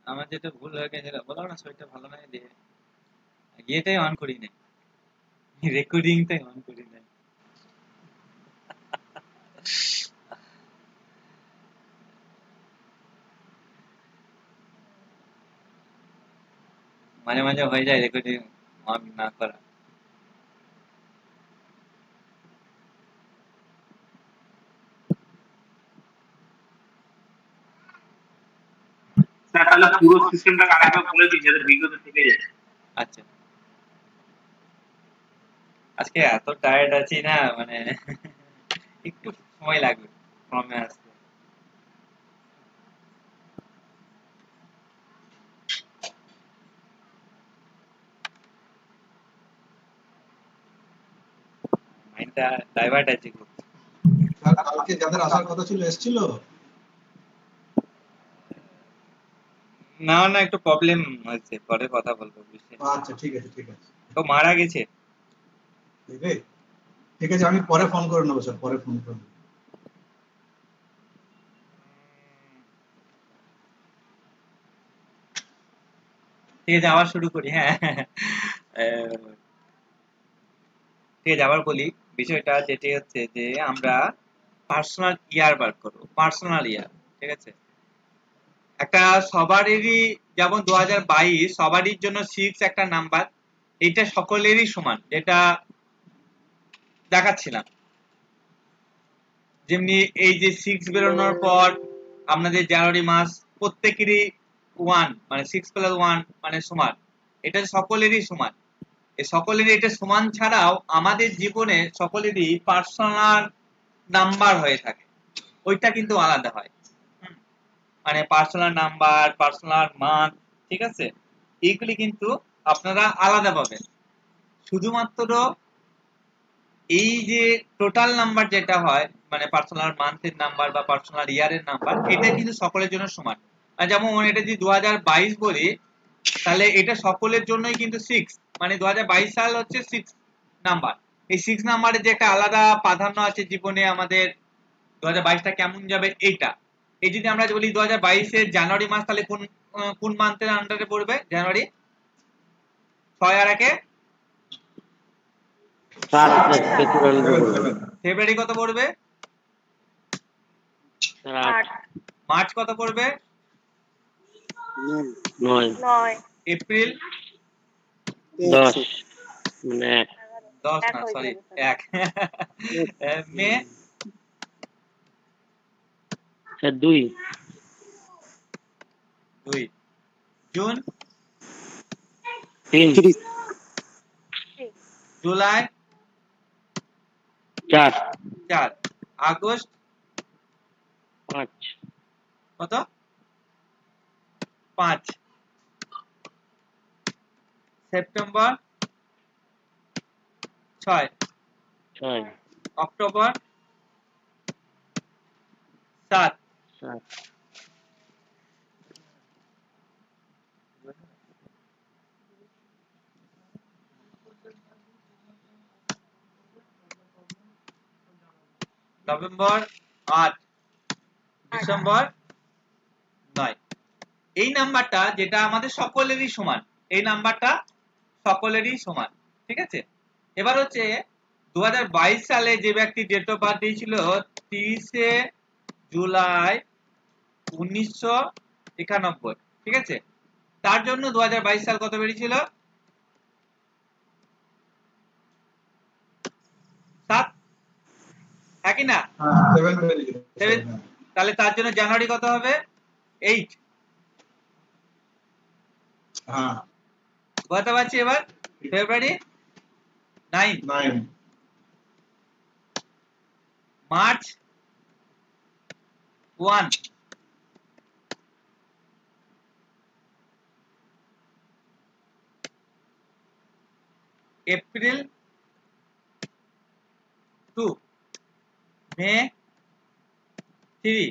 আমার যেটা ভুল হয়ে গেছিল, বললাম না শরীরটা ভালো নাই দিয়ে ইয়েটাই অন করি নাই, রেকর্ডিংটাই অন করি নাই। মাঝে মাঝে হয়ে যায় রেকর্ডিং অন না করা। স্যার তাহলে পুরো সিস্টেমটা আরেকবার বলে দিন যাতে ভিডিওতে থেকে যায়। আচ্ছা, আজকে এত টায়ার্ড আছি না, মানে একটু সময় লাগবে ফর্মে আসতে। মাইন্ডটা ডাইভার্ট আছে খুব। আর কালকে যাদের আসার কথা ছিল এসেছিল? না না, একটু প্রবলেম হয়েছে, পরে কথা বলবো বুঝলি। আচ্ছা ঠিক আছে ঠিক আছে তো মারা গেছে। ঠিক আছে, আমি পরে ফোন করে নেবো স্যার, পরে ফোন করে নেবো। ঠিক আছে, আবার শুরু করি। হ্যাঁ, ঠিক আছে, আবার বলি বিষয়টা, যেটি হচ্ছে যে আমরা পার্সোনাল ইয়ার বার করবো, পার্সোনাল ইয়ার। ঠিক আছে, একটা সবারই, যেমন 2022 সবারই জন্য 6 একটা নাম্বার, এটা সকলেরই সমান, যেটা দেখাচ্ছিলাম। যেমনি এই যে 6 বেরোনোর পর আপনাদের জানুয়ারি মাস প্রত্যেকেরই 1 মানে 6+1 মানে সমান, এটা সকলেরই সমান। এই সকলেরই এটা সমান ছাড়াও আমাদের জীবনে সকলেরই পার্সোনাল নাম্বার হয়ে থাকে, ওইটা কিন্তু আলাদা হয়। মানে পার্সোনাল নাম্বার, পার্সোনাল মান্থ, ঠিক আছে, এইগুলি কিন্তু আপনারা আলাদা পাবেন। শুধুমাত্র এই যে টোটাল নাম্বার যেটা হয়, মানে পার্সোনাল মান্থের নাম্বার বা পার্সোনাল ইয়ারের নাম্বার, এটা কিন্তু সকলের জন্য সমান। যেমন এটা যদি 2022 বলি, তাহলে এটা সকলের জন্যই কিন্তু 6, মানে 2022 সাল হচ্ছে 6 নাম্বার। এই 6 নাম্বারের যে একটা আলাদা প্রাধান্য আছে জীবনে আমাদের, 2022টা কেমন যাবে এইটা। এই যদি আমরা বলি 2022 এর জানুয়ারি মাস, তাহলে কোন কোন মান্থের আন্ডারে পড়বে? জানুয়ারি। 6 আর 1 ফেব্রুয়ারি কত পড়বে? 8 মার্চ কত পড়বে? 9 এপ্রিল 10 মানে 10 না, সরি 1 মে 2 জুন 3 জুলাই 4 আগস্ট 5 কত? 5 সেপ্টেম্বর 6 অক্টোবর 7 নভেম্বর 8 ডিসেম্বর 9। এই নাম্বারটা যেটা আমাদের সকলেরই সমান, এই নাম্বারটা সকলেরই সমান। ঠিক আছে, এবার হচ্ছে 2022 সালে যে ব্যক্তি ডেট অফ বার্থ দিয়েছিল 30 জুলাই 1991, ঠিক আছে, তার জন্য 2022 সাল কত বেরিয়েছিল? 7, একই না? তাহলে তার জন্য জানুয়ারি কত হবে? 8। বুঝতে পারছি এবার? ফেব্রুয়ারি 9, মার্চ 1, এপ্রিল 2, মে 3,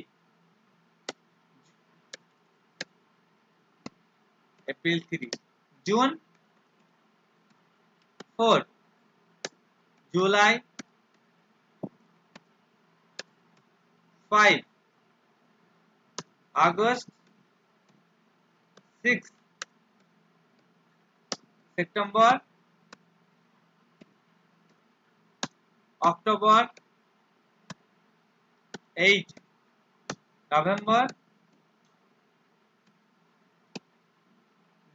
April 3, June 4, July 5, August 6 September, October 8, November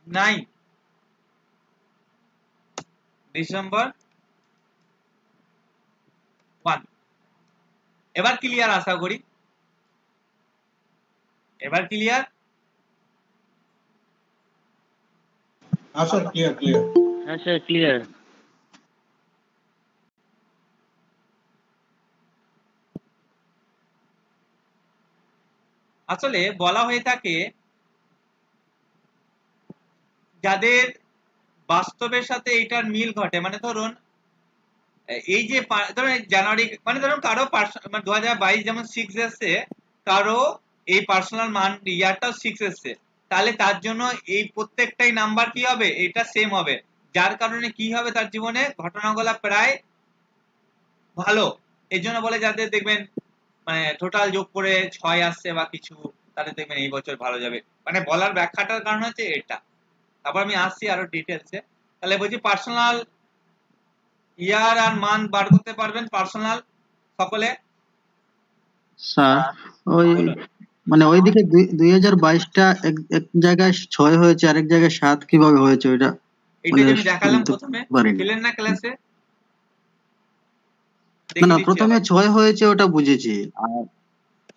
9, December 1। এবার ক্লিয়ার আশা করি, এবার ক্লিয়ার। Sir clear clear. হ্যাঁ স্যার ক্লিয়ার। আসলে বলা হয়ে থাকে যাদের বাস্তবের সাথে এটার মিল ঘটে, মানে ধরুন এই যে ধরুন জানুয়ারি, মানে ধরুন কারো 2022 যেমন 6 এসছে, কারো এই পার্সোনাল মান ইয়ারটাও 6 এসছে, তাহলে তার জন্য এই প্রত্যেকটাই নাম্বার কি হবে, এটা সেম হবে, যার কারণে কি হবে তার জীবনে ঘটনাগুলো প্রায় ভালো। এই জন্য বলে যাদের দেখবেন মানে টোটাল যোগ করে 6 আসছে বা কিছু, তাদের দেখবেন এই বছর ভালো যাবে। মানে বলার ব্যাখ্যাটার কারণ হচ্ছে এটা। তারপর আমি আসছি আরো ডিটেলসে। তাহলে বলছি পার্সোনাল ইয়ার আর মান্থ বার করতে পারবেন পার্সোনাল সকলে? স্যার ওই বলুন। মানে ওইদিকে 2022টা এক জায়গায় 6 হয়েছে, আরেক জায়গায় 7 কিভাবে হয়েছে ওইটা এটা মানে যে আমি দেখালাম বুঝতে প্রথমে, পারিনি। ছিলেন না ক্লাসে? না না, দেখিয়ে দিচ্ছি প্রথমে আবার। 6 হয়েছে ওটা বুঝেছি, আর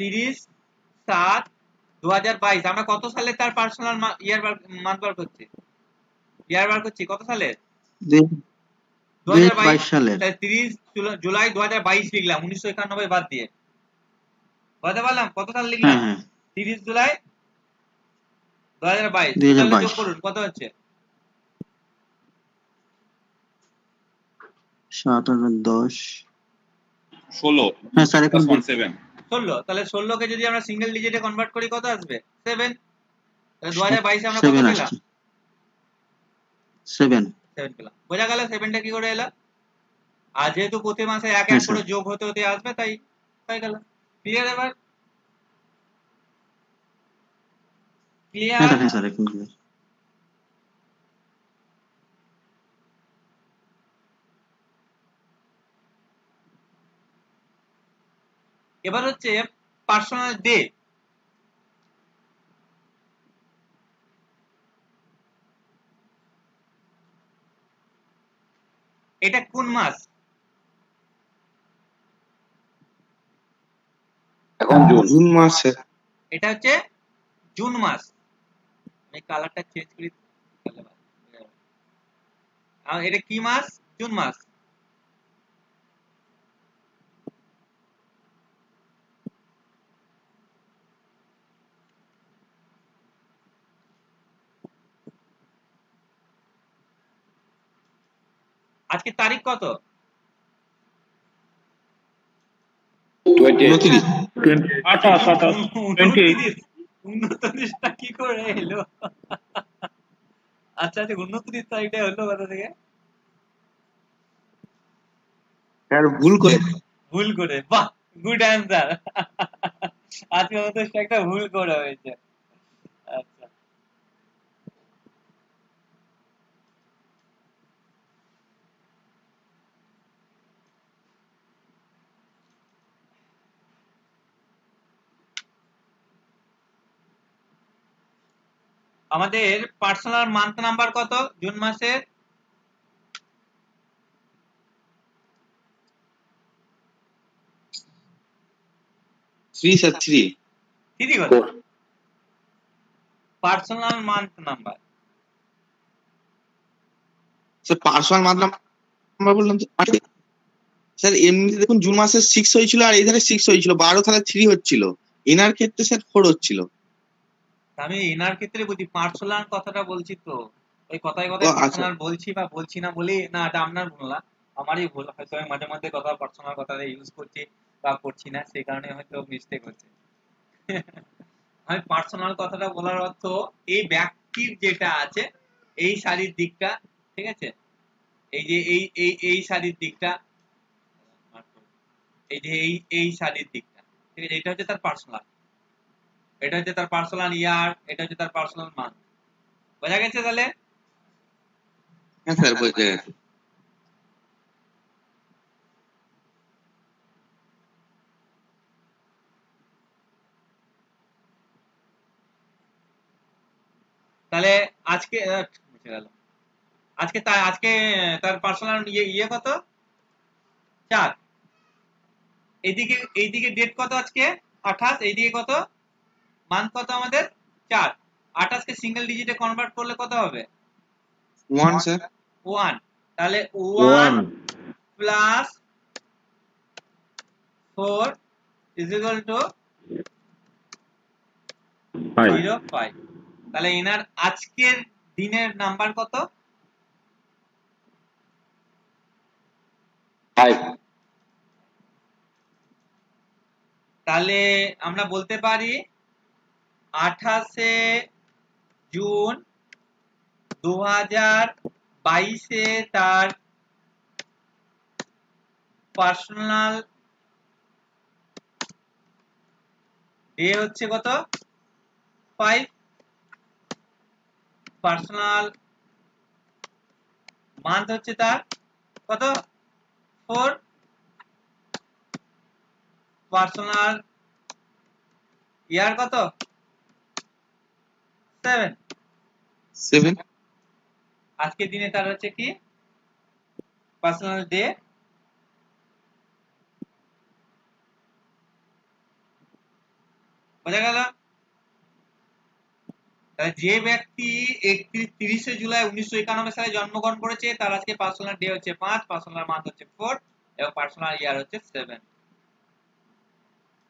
30/7/2022 আমরা কত সালে তার পার্সোনাল ইয়ার মান্থ বার করছি, ইয়ার বার করছি কত সালে? 2022 2022 সালের। তাই 30 জুলাই 2022 লিখলাম, 1991 বাদ দিয়ে। বুঝতে পারলাম কত সাল লিখলাম? হ্যাঁ হ্যাঁ 30 জুলাই 2022। তাহলে 2022। যোগ করুন কত হচ্ছে? 7 আর 10 16 হ্যাঁ স্যার এখন 17 16। তাহলে 16 কে যদি আমরা সিঙ্গেল ডিজিটে কনভার্ট করি কত আসবে? 7। তাহলে 2022 আমরা কত 7 পেলাম? আসছে, 7। 7 পেলাম। বোঝা গেল 7টা কি করে এলো? আর যেহেতু প্রতি মাসে এক হ্যাঁ এক করে স্যার। যোগ হতে হতে আসবে, তাই হয়ে গেল। ক্লিয়ার এবার? হ্যাঁ ক্লিয়ার? হ্যাঁ স্যার এখন clear। এবার হচ্ছে পার্সোনাল ডে। এটা কোন মাস? এখন জুন মাসে। এটা হচ্ছে জুন মাস। আমি কালারটা চেঞ্জ করি। আর এটা কি মাস? জুন মাস। আজকে তারিখ কত? 29 29টা কি করে এলো? আচ্ছা আচ্ছা 29 তারিখটা হলো কোথা থেকে? স্যার ভুল করে। ভুল করে। বাহ, গুড অ্যান্সার। আজকে 29টা একটা ভুল করে হয়েছে। আচ্ছা, আমাদের পার্সোনাল মান্থ নাম্বার কত জুন মাসের? 3 স্যার 3 3 কত? Personal month number. Sir personal number বললাম তো। স্যার এমনিতে দেখুন জুন মাসে 6 হয়েছিল আর এখানে 6 হয়েছিল, 12 তাহলে 3 হচ্ছিল। এনার ক্ষেত্রে স্যার 4 হচ্ছিল। আমি এনার ক্ষেত্রে বুঝি, পার্সোনাল কথাটা বলছি তো, ওই কথায় কথায় আচ্ছা পার্সোনাল বলছি বা বলছি না বলি না, এটা আপনার ভুল না, আমারই ভুল। হয়তো আমি মাঝে মধ্যে কথা পার্সোনাল কথাটা ইউজ করছি বা করছি না, সেই কারণে হয়তো মিস্টেক হচ্ছে। আমি পার্সোনাল কথাটা বলার অর্থ এই ব্যক্তির যেটা আছে এই শারীর দিকটা, ঠিক আছে, এই যে এই শারীর দিকটা, এই যে এই শারীর দিকটা, ঠিক আছে, এটা হচ্ছে তার পার্সোনাল। এটা হচ্ছে তার পার্সোনাল ইয়ার, এটা হচ্ছে তার পার্সোনাল মান্থ। বোঝা গেছে তাহলে? হ্যাঁ স্যার বুঝতে গেছি। তাহলে আজকে মুছে গেল। আজকে তার পার্সোনাল ইয়ে কত? 4। এইদিকে ডেট কত আজকে? 28। এইদিকে কত? মান্থ কত আমাদের? 4। 28 কে সিঙ্গেল ডিজিটে কনভার্ট করলে কত হবে? 1 স্যার। 1। তাহলে 1 1 প্লাস 4 ইজ ইকুয়াল টু 5 05। তাহলে এনার আজকের দিনের নাম্বার কত? 5 তাহলে আমরা বলতে পারি 28শে জুন 2022-এ তার পার্সোনাল ডে হচ্ছে কত? 5। পার্সোনাল মান্থ হচ্ছে তার কত? 4। পার্সোনাল ইয়ার কত? 7। 7 আজকের দিনে তার হচ্ছে কি পার্সোনাল ডে। বোঝা গেল? তাহলে যে ব্যক্তি 30শে জুলাই 1991 সালে জন্মগ্রহণ করেছে তার আজকে পার্সোনাল ডে হচ্ছে 5, পার্সোনাল মান্থ হচ্ছে 4 এবং পার্সোনাল ইয়ার হচ্ছে 7।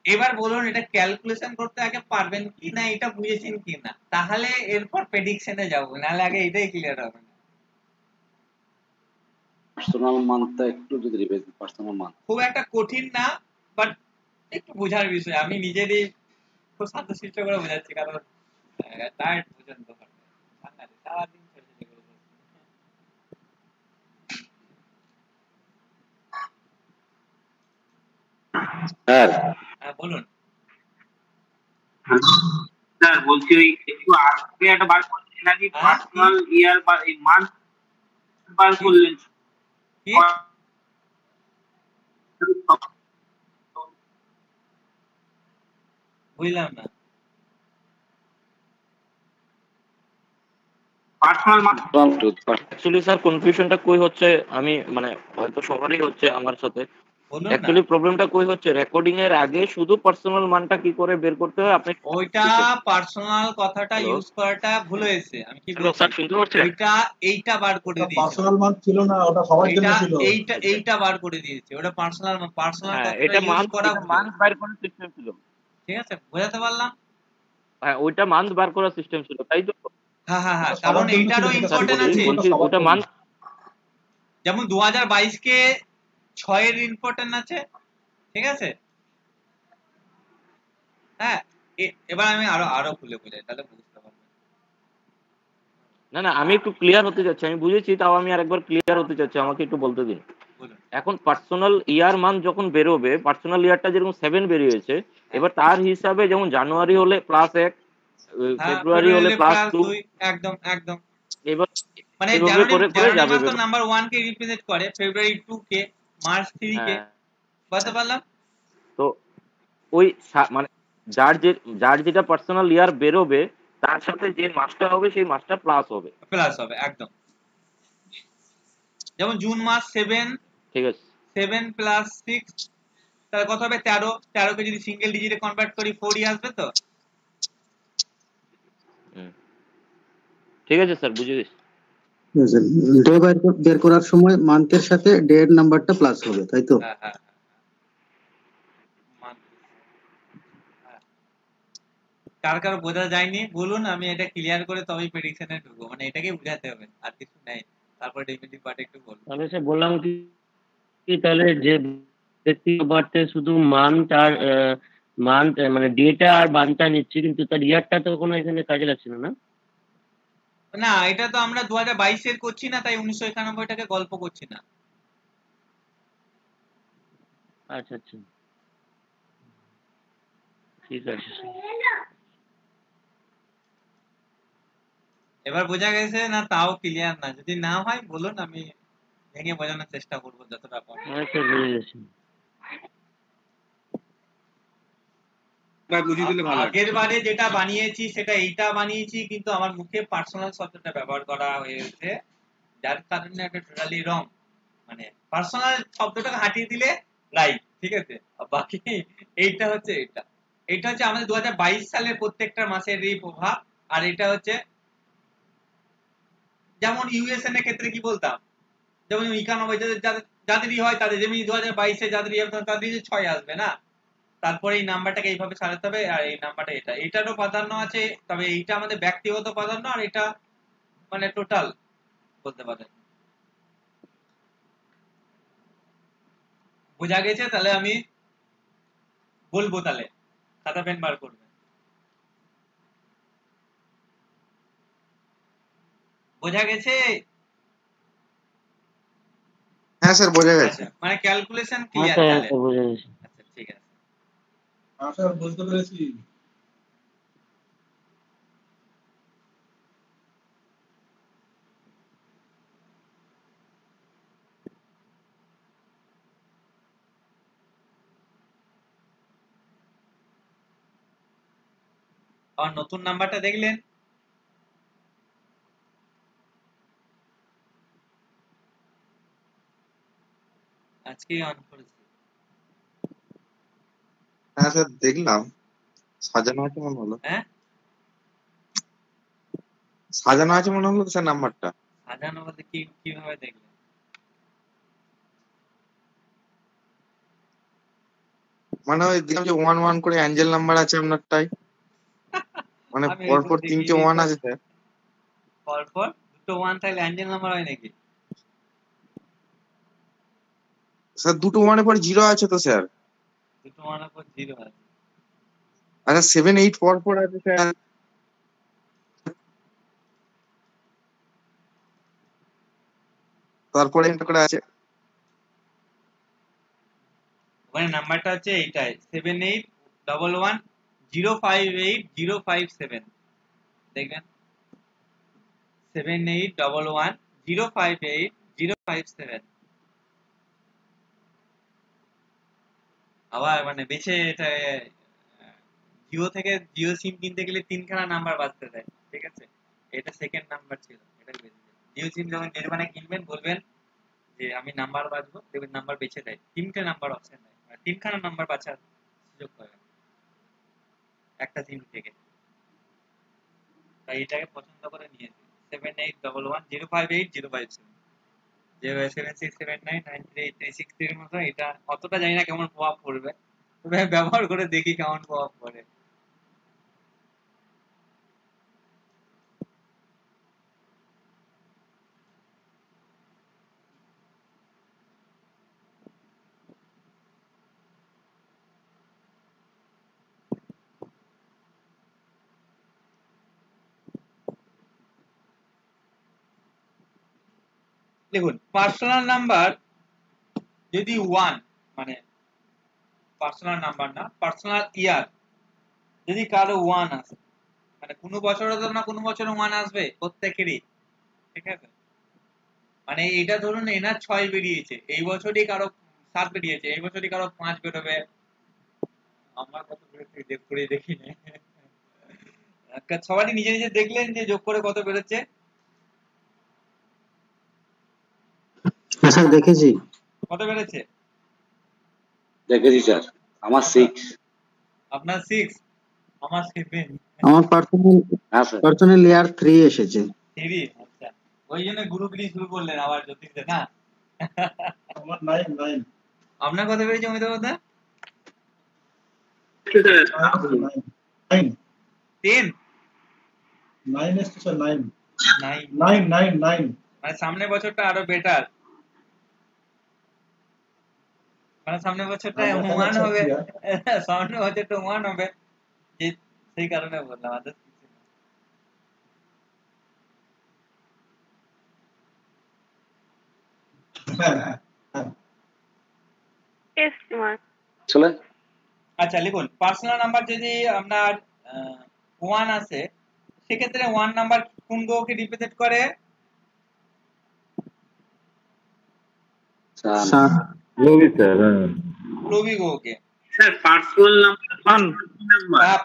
এবার বলুন এটা ক্যালকুলেশন করতে আগে পারবেন কি না, এটা বুঝেছেন কি না, তাহলে এরপর প্রেডিকশনে যাব, নাহলে আগে এটাই ক্লিয়ার হবে না। পার্সোনাল মানটা একটু যদি রিভাইজ পার্সোনাল মান খুব একটা কঠিন না, বাট একটু বোঝার বিষয়। আমি নিজেরই খুব শান্তশিষ্ট করে বোঝাচ্ছি, কারণ টায়ার্ড পর্যন্ত সারাদিন ছোটাছুটি করে যাচ্ছি। স্যার হ্যাঁ বলুন। স্যার বলছি ওই একটু আগে একটা বার করলেন নাকি হ্যাঁ, পার্সোনাল ইয়ার বা এই মান্থ বার কি? করলেন কি বুঝলাম না। পার্সোনাল মান্থ অ্যাকচুয়ালি স্যার কনফিউশনটা কই হচ্ছে, আমি মানে হয়তো সবারই হচ্ছে আমার সাথে। বলুন না। অ্যাকচুয়ালি প্রবলেমটা কই হচ্ছে, রেকর্ডিং এর আগে শুধু পার্সোনাল মানটা কি করে বের করতে হয় আপনি ওইটা পার্সোনাল কথাটা হ্যালো ইউজ করাটা ভুল হয়েছে। আমি কি হ্যালো বলছি, স্যার শুনতে পাচ্ছেন? ওইটা এইটা বার করে দিয়েছে। পার্সোনাল মান্থ ছিল না, ওটা সবার জন্য ছিল। এইটা বার করে দিয়েছে। ওটা পার্সোনাল হ্যাঁ কথাটা এটা ইউজ মান্থ করা এটা ভুল। মান্থ বার করার সিস্টেম ছিল। ঠিক আছে, বোঝাতে পারলাম? হ্যাঁ ওইটা মান্থ বার করার সিস্টেম ছিল, তাই তো? হ্যাঁ হ্যাঁ হ্যাঁ, ওটা কারণ সবার জন্য ছিল, এইটারও যেটা ইম্পর্টেন্ট সবার আছে। জন্য, বলছি সবার ওটা জন্য। মান্থ যেমন 2022 কে 6 এর ইম্পর্টেন্ট আছে। ঠিক আছে? হ্যাঁ, এবার আমি আরো খুলে বোঝাই, তাহলে বুঝতে পারবেন। না না আমি একটু ক্লিয়ার হতে যাচ্ছি, আমি বুঝেছি, তাও আমি আরেকবার ক্লিয়ার হতে চাচ্ছি, আমাকে একটু বলতে দিন। বলুন। এখন পার্সোনাল ইয়ার মান যখন বেরোবে, পার্সোনাল ইয়ারটা যেরকম 7 বেরিয়েছে, এবার তার হিসাবে যেমন জানুয়ারি হলে +1, হ্যাঁ, ফেব্রুয়ারি হলে +2, +2, একদম একদম। এবার মানে এভাবে জানুয়ারি করে করে জানুয়ারি যাবে মাস তো ব্যাপার। নাম্বার 1 কে রিপ্রেজেন্ট করে, ফেব্রুয়ারি 2 কে, মার্চ 3 কে। হ্যাঁ বুঝতে পারলাম? তো ওই মানে যার যেটা পার্সোনাল ইয়ার বেরোবে তার সাথে যে মাসটা হবে সেই মাসটা প্লাস হবে। প্লাস হবে একদম। যেমন জুন মাস 7 ঠিক আছে 7 প্লাস 6 তাহলে কত হবে? 13। 13 কে যদি সিঙ্গেল ডিজিটে কনভার্ট করি 4ই আসবে তো। হুম, ঠিক আছে স্যার বুঝে গেছি। ডে বের করার সময় মান্থের সাথে ডে এর নাম্বারটা প্লাস হবে, তাই তো? হ্যাঁ হ্যাঁ হ্যাঁ। হ্যাঁ। কার বোঝা যায়নি বলুন, আমি এটা ক্লিয়ার করে তবেই প্রেডিকশনে ঢুকবো। মানে এটাকে বুঝাতে হবে, আর কিছু নাই। তারপর ডেফিনিটিভ পার্ট একটু বলবো। তাহলে সে বললাম কি তাহলে যে ব্যক্তি বার্থে শুধু মান্থ আর মান্থ মানে ডেটা আর মান্থটা নিচ্ছি, কিন্তু তার ইয়ারটা তো কোনো এখানে কাজে লাগছে না। না না, এটা তো আমরা 2022 এর করছি না, তাই 1991 টাকে গল্প করছি না। আচ্ছা আচ্ছা ঠিক আছে। এবার বোঝা গেছে না? তাও ক্লিয়ার না, যদি না হয় বলুন, আমি ভেঙে বোঝানোর চেষ্টা করবো যতটা পারবো। আচ্ছা বুঝে গেছি। ভাই বুঝিয়ে দিলে ভালো হয়। আগের বারে যেটা বানিয়েছি সেটা এইটা বানিয়েছি, কিন্তু আমার মুখে পার্সোনাল শব্দটা ব্যবহার করা হয়েছে, যার কারণে এটা টোটালি রং। মানে পার্সোনাল শব্দটাকে হাঁটিয়ে দিলে রাইট, ঠিক আছে? আর বাকি এইটা হচ্ছে এইটা হচ্ছে আমাদের 2022 সালের প্রত্যেকটা মাসের এই প্রভাব। আর এটা হচ্ছে যেমন ইউএসএন এর ক্ষেত্রে কি বলতাম, যেমন 91 যাদেরই হয় তাদের, যেমন 2022-এ যাদেরই হবে তাদের 6 আসবে না, তারপরে এই নাম্বারটাকে এইভাবে সাজাতে হবে। আর এই নাম্বারটা এটারও প্রাধান্য আছে, তবে এইটা আমাদের ব্যক্তিগত প্রাধান্য, আর এটা মানে টোটাল বলতে পারেন। বোঝা গেছে? তাহলে আমি বলবো, তাহলে খাতা পেন বার করবে। বোঝা গেছে? হ্যাঁ স্যার বোঝা গেছে। আচ্ছা, মানে ক্যালকুলেশন ক্লিয়ার আচ্ছা তাহলে? আচ্ছা বুঝে গেছি। আচ্ছা, ঠিক আছে। স্যার বুঝতে পেরেছি। আর নতুন নাম্বারটা দেখলেন? আজকেই অন করেছি। হ্যাঁ স্যার দেখলাম, সাজানো আছে মনে হলো। হ্যাঁ, সাজানো আছে মনে হলো স্যার নাম্বারটা। সাজানো বলতে কিভাবে দেখলেন? মানে ওই দেখলাম যে 1 1 করে অ্যাঞ্জেল নাম্বার আছে আপনারটাই, মানে আমি ওই পরপর বুঝতে 3টে গিয়েই 1 তো, আছে স্যার। পরপর দুটো ওয়ান থাকলে অ্যাঞ্জেল নাম্বার হয় নাকি? স্যার দুটো 1 এর পর 0 আছে তো স্যার। দুটো ওয়ানের পর 0 আছে। আচ্ছা 7 8 পর আছে স্যার। তারপরে একটা করে আছে। ওখানে নাম্বারটা হচ্ছে এইটাই, 7811058057। দেখবেন 7811058057। আবার মানে বেছে এটা জিও থেকে জিও সিম কিনতে গেলে 3খানা নাম্বার বাজতে দেয়, ঠিক আছে? এটা সেকেন্ড নাম্বার ছিল, এটা বেঁচে যায়। জিও সিম যখন যেখানে কিনবেন বলবেন যে আমি নাম্বার বাজবো, দেখবেন নাম্বার বেছে দেয়, 3টে নাম্বার অপশন দেয়, মানে 3খানা নাম্বার বাছার সুযোগ পাবেন একটা সিম থেকে। তাই এটাকে পছন্দ করে নিয়েছি, 7811058057, যে 7679938363 মতো। এটা অতটা জানি না কেমন প্রভাব পড়বে, তবে ব্যবহার করে দেখি কেমন প্রভাব পড়ে। দেখুন, পার্সোনাল নাম্বার যদি 1, মানে পার্সোনাল নাম্বার না, পার্সোনাল ইয়ার যদি কারো 1 আসে, মানে কোনো বছরে তো না কোনো বছরে 1 আসবে প্রত্যেকেরই, ঠিক আছে? মানে এটা ধরুন এনার 6 বেরিয়েছে, এই বছরই কারো 7 বেরিয়েছে, এই বছরই কারো 5 বেরোবে। আমার কত বেরোচ্ছে যোগ করে দেখি না। সবারই নিজে নিজে দেখলেন যে যোগ করে কত বেরোচ্ছে? হ্যাঁ স্যার দেখেছি। কত বেরোচ্ছে? দেখেছি স্যার, আমার 6। আপনার 6, আমার 7। আমার হ্যাঁ স্যার। পার্সোনাল ইয়ার 3 এসেছে। 3, আচ্ছা। ওই জন্য গ্রুপ ডি শুরু করলেন আবার জ্যোতিষে, না? আমার 9 আপনার কত বেরিয়েছে অমিতাভ দা? 9 10? 9 এসছে স্যার, 9 নাই, 9 9 9। মানে সামনের বছরটা আরো বেটার, মানে সামনের বছরটা 1 হবে, সামনের বছরটা 1 হবে, যে সেই কারণে বললাম। আদার্স কিছু না। চলে আচ্ছা লিখুন, পার্সোনাল নাম্বার যদি আপনার 1 আসে, সেক্ষেত্রে 1 নাম্বার কোন গ্রহকে রিপ্রেজেন্ট করে? সান। রবি স্যার, হ্যাঁ। রবি গ্রহকে। Sir personal number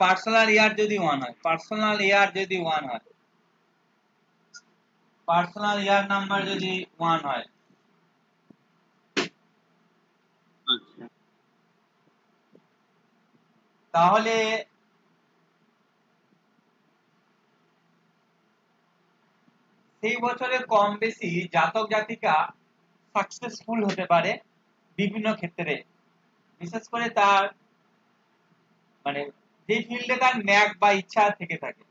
personal year যদি 1 হয়, পার্সোনাল ইয়ার যদি 1 হয়, পার্সোনাল ইয়ার নাম্বার যদি 1 হয়, আচ্ছা তাহলে সেই বছরে কম বেশি জাতক জাতিকা সাকসেসফুল হতে পারে বিভিন্ন ক্ষেত্রে, বিশেষ করে তার মানে যে ফিল্ডে তার ন্যাক বা ইচ্ছা থেকে থাকে।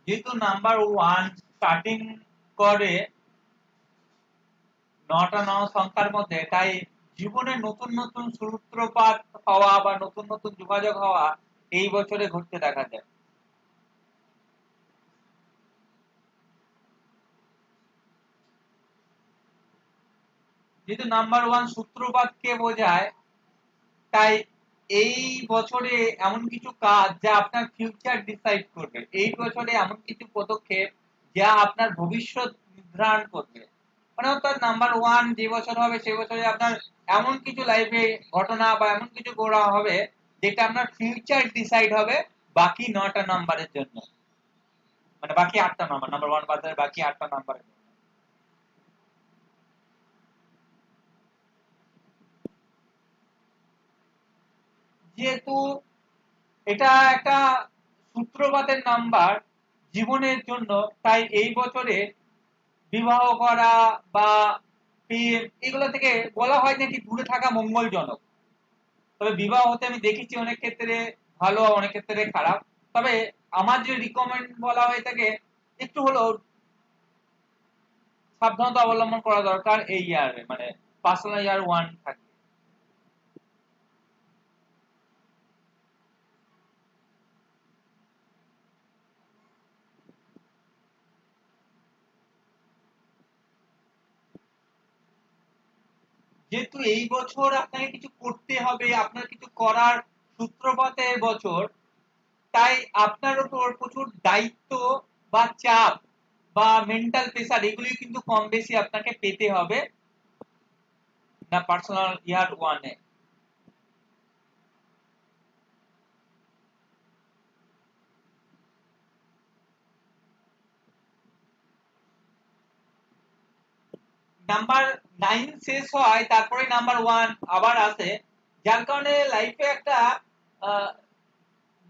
যেহেতু নাম্বার 1 স্টার্টিং করে 9টা 9 সংখ্যার মধ্যে, তাই জীবনে নতুন নতুন সূত্রপাত হওয়া বা নতুন নতুন যোগাযোগ হওয়া এই বছরে ঘটতে দেখা যায়। যেহেতু নাম্বার 1 সূত্রপাতকে বোঝায়, তাই এই বছরে এমন কিছু কাজ যা আপনার ফিউচার ডিসাইড করবে, এই বছরে এমন কিছু পদক্ষেপ যা আপনার ভবিষ্যৎ নির্ধারণ করবে। মানে অর্থাৎ নাম্বার 1 যে বছর হবে সেই বছরে আপনার এমন কিছু লাইফে ঘটনা বা এমন কিছু করা হবে যেটা আপনার ফিউচার ডিসাইড হবে বাকি 9টা নাম্বারের জন্য, মানে বাকি 8টা নাম্বার, নাম্বার 1 বাদে বাকি 8টা নাম্বারের জন্য। যেহেতু এটা একটা সূত্রপাতের নাম্বার জীবনের জন্য, তাই এই বছরে বিবাহ করা বা প্রেম এগুলো থেকে বলা হয় নাকি দূরে থাকা মঙ্গলজনক। তবে বিবাহ হতে আমি দেখেছি অনেক ক্ষেত্রে ভালো, অনেক ক্ষেত্রে খারাপ। তবে আমার যে রিকমেন্ড বলা হয়ে থাকে একটু হলেও সাবধানতা অবলম্বন করা দরকার এই ইয়ারে, মানে পার্সোনাল ইয়ার 1 থাকে। যেহেতু এই বছর আপনাকে কিছু করতে হবে, আপনার কিছু করার সূত্রপাতের বছর, তাই আপনার উপর প্রচুর দায়িত্ব বা চাপ বা মেন্টাল প্রেসার এগুলি কিন্তু কম বেশি আপনাকে পেতে হবে না পার্সোনাল ইয়ার 1 এ। নাম্বার 9 শেষ হয়, তারপরে নাম্বার 1 আবার আসে, যার কারণে লাইফে একটা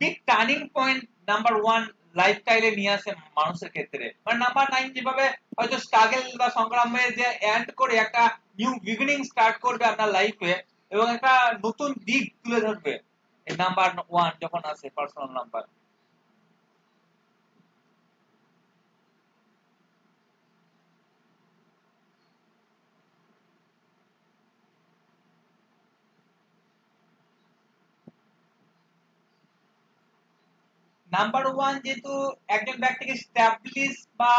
বিগ টার্নিং পয়েন্ট নাম্বার 1 লাইফস্টাইলে নিয়ে আসে মানুষের ক্ষেত্রে। মানে নাম্বার 9 যেভাবে হয়তো স্ট্রাগল বা সংগ্রামের যে এন্ড করে একটা নিউ বিগিনিং স্টার্ট করবে আপনার লাইফে এবং একটা নতুন দিক তুলে ধরবে, এই নাম্বার 1 যখন আসে পার্সোনাল নাম্বার। নাম্বার 1 যেহেতু একজন ব্যক্তিকে স্ট্যাবলিশ বা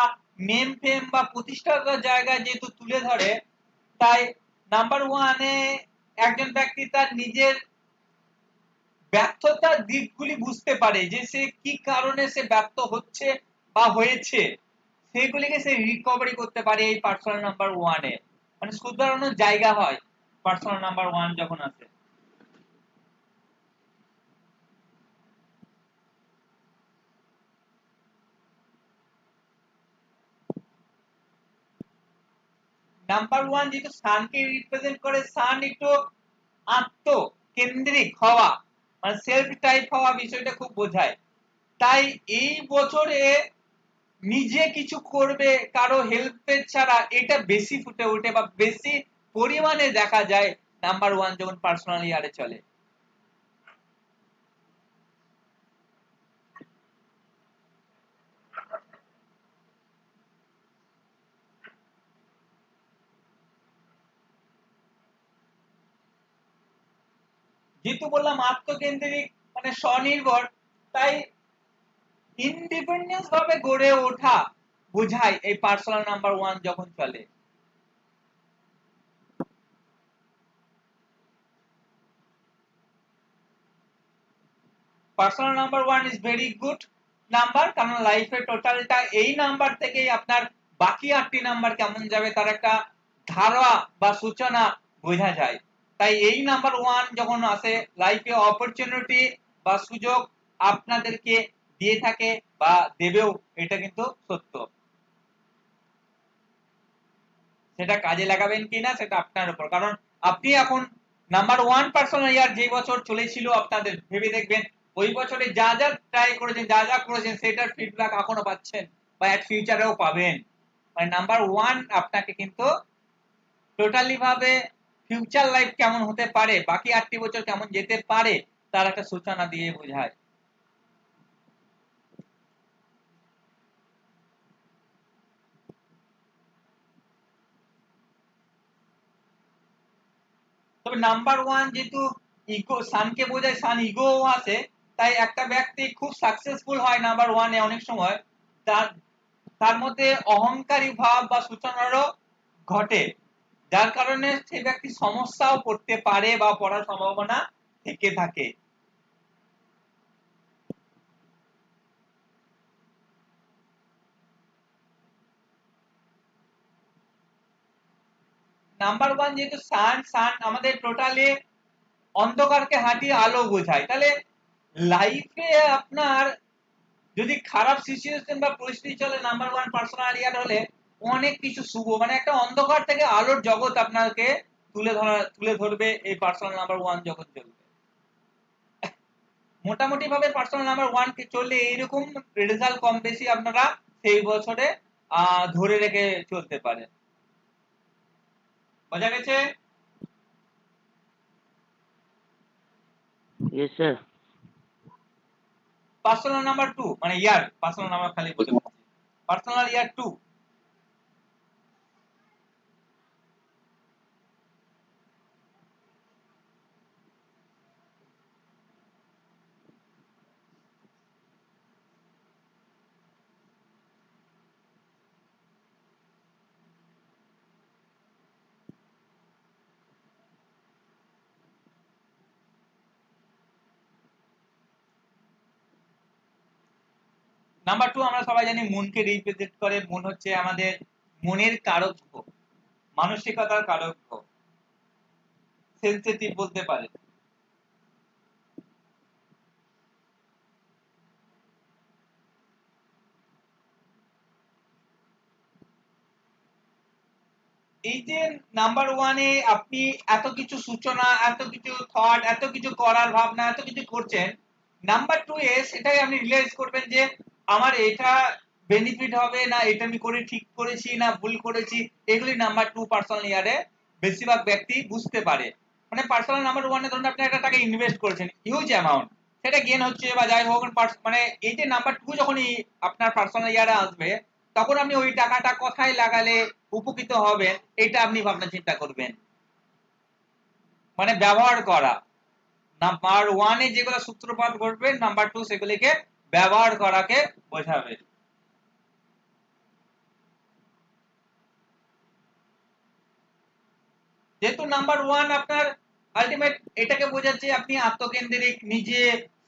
নেম ফেম বা প্রতিষ্ঠার জায়গায় যেহেতু তুলে ধরে, তাই নাম্বার 1 এ একজন ব্যক্তি তার নিজের ব্যর্থতার দিকগুলি বুঝতে পারে, যে সে কি কারণে সে ব্যর্থ হচ্ছে বা হয়েছে, সেগুলিকে সে রিকভারি করতে পারে এই পার্সোনাল নাম্বার 1 এ, মানে শুধরানোর জায়গা হয় পার্সোনাল নাম্বার 1 যখন আসে। নাম্বার 1 যেহেতু সানকে রিপ্রেজেন্ট করে, সান একটু আত্মকেন্দ্রিক হওয়া, মানে সেলফ টাইপ হওয়া বিষয়টা খুব বোঝায়। তাই এই বছরে নিজে কিছু করবে কারো হেল্পের ছাড়া, এটা বেশি ফুটে ওঠে বা বেশি পরিমাণে দেখা যায় নাম্বার 1 যখন পার্সোনাল ইয়ারে চলে। যেহেতু বললাম আত্মকেন্দ্রিক মানে স্বনির্ভর, তাই ইন্ডিপেন্ডেন্স ভাবে গড়ে ওঠা বোঝায় এই পার্সোনাল নাম্বার 1 যখন চলে? Personal number 1 is very good number, কারণ লাইফের টোটালটা এই নাম্বার থেকেই আপনার বাকি 8টি নাম্বার কেমন যাবে তার একটা ধারণা বা সূচনা বোঝা যায়। তাই এই নাম্বার 1 যখন আসে লাইফে অপরচুনিটি বা সুযোগ আপনাদেরকে দিয়ে থাকে বা দেবেও, এটা কিন্তু সত্য। সেটা কাজে লাগাবেন কিনা সেটা আপনার উপর, কারণ আপনি এখন নাম্বার 1 পার্সোনাল ইয়ার যে বছর চলেছিল আপনাদের ভেবে দেখবেন ওই বছরে যা যা ট্রাই করেছেন, যা যা করেছেন সেটার ফিডব্যাক এখনো পাচ্ছেন বা এট ফিউচারেও পাবেন। মানে নাম্বার 1 আপনাকে কিন্তু টোটালি ভাবে ফিউচার লাইফ কেমন হতে পারে, বাকি 8টি বছর কেমন যেতে পারে তার একটা সূচনা দিয়ে বোঝায়। তবে নাম্বার 1 যেহেতু ইগো, সানকে বোঝায়, সান ইগো আছে, তাই একটা ব্যক্তি খুব সাকসেসফুল হয় নাম্বার 1 এ অনেক সময় তার তার মধ্যে অহংকারী ভাব বা সূচনারও ঘটে, যার কারণে সেই ব্যক্তি সমস্যাও পড়তে পারে বা পড়ার সম্ভাবনা থেকে থাকে। নাম্বার 1 যেহেতু সান, সান আমাদের টোটালি অন্ধকারকে হাঁটিয়ে আলো বোঝায়, তাহলে লাইফে আপনার যদি খারাপ সিচুয়েশন বা পরিস্থিতি চলে নাম্বার 1 পার্সোনাল ইয়ার হলে অনেক কিছু শুভ, মানে একটা অন্ধকার থেকে আলোর জগৎ আপনাকে তুলে ধরবে এই পার্সোনাল নাম্বার 1 যখন চলবে। মোটামুটি ভাবে পার্সোনাল নাম্বার 1 কে চললে এইরকম রেজাল্ট কম বেশি আপনারা সেই বছরে ধরে রেখে চলতে পারেন। বোঝা গেছে? Yes sir. পার্সোনাল নাম্বার 2 মানে ইয়ার, পার্সোনাল নাম্বার খালি বলে পার্সোনাল ইয়ার 2। নাম্বার 2 আমরা সবাই জানি মনকে রিপ্রেজেন্ট করে। মন হচ্ছে আমাদের মনের কারক, মানসিকতার কারক, সেনসিটিভ বলতে পারে। এই যে নাম্বার 1 এ আপনি এত কিছু সূচনা, এত কিছু থট, এত কিছু করার ভাবনা, এত কিছু করছেন, নাম্বার 2 এ সেটাই আপনি রিয়েলাইজ করবেন যে আমার এটা বেনিফিট হবে না, এটা আমি করে ঠিক করেছি না ভুল করেছি, এগুলি নাম্বার 2 পার্সোনাল ইয়ারে বেশিরভাগ ব্যক্তি বুঝতে পারে। মানে পার্সোনাল নাম্বার 1 এ ধরুন আপনি একটা টাকা ইনভেস্ট করেছেন হিউজ অ্যামাউন্ট, সেটা গেইন হচ্ছে বা যাই হোক, মানে এই যে নাম্বার 2 যখনই আপনার পার্সোনাল ইয়ারে আসবে তখন আপনি ওই টাকাটা কোথায় লাগালে উপকৃত হবেন এটা আপনি ভাবনা চিন্তা করবেন, মানে ব্যবহার করা। নাম্বার 1 এ যেগুলো সূত্রপাত ঘটবে নাম্বার 2 সেগুলিকে ব্যবহার করাকে বোঝাবে। যেহেতু নাম্বার 1 আপনার আলটিমেট এটাকে বোঝাচ্ছে আপনি আত্মকেন্দ্রিক, নিজে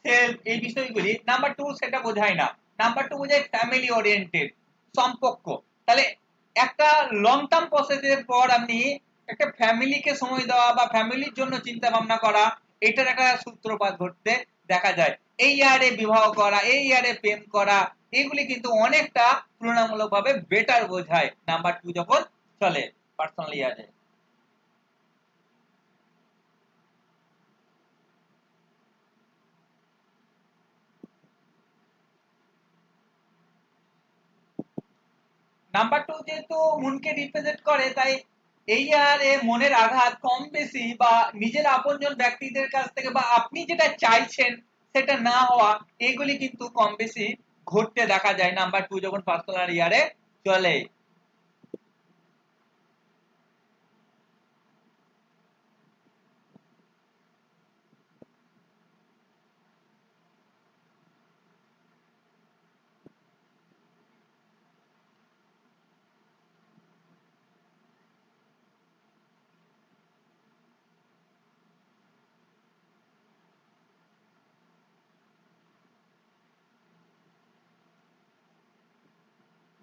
সেলফ, এই বিষয়গুলি। নাম্বার 2 সেটা বোঝায় না। নাম্বার 2 বোঝায় ফ্যামিলি ওরিয়েন্টেড, সম্পর্ক। তাহলে একটা লং টার্ম প্রসেসের পর আপনি একটা ফ্যামিলিকে সময় দেওয়া বা ফ্যামিলির জন্য চিন্তা ভাবনা করা, এটার একটা সূত্রপাত ঘটতে দেখা যায়। এই ইয়ারে বিবাহ করা, এই ইয়ারে প্রেম করা, এগুলি কিন্তু অনেকটা তুলনামূলকভাবে বেটার বোঝায় নাম্বার 2 যখন চলে পার্সোনাল ইয়ারে। নাম্বার 2 যেহেতু মনকে রিপ্রেজেন্ট করে, তাই এই ইয়ারে মনের আঘাত কম বেশি বা নিজের আপনজন ব্যক্তিদের কাছ থেকে বা আপনি যেটা চাইছেন সেটা না হওয়া, এগুলি কিন্তু কম বেশি ঘটতে দেখা যায় নাম্বার 2 যখন পার্সোনাল ইয়ারে চলে।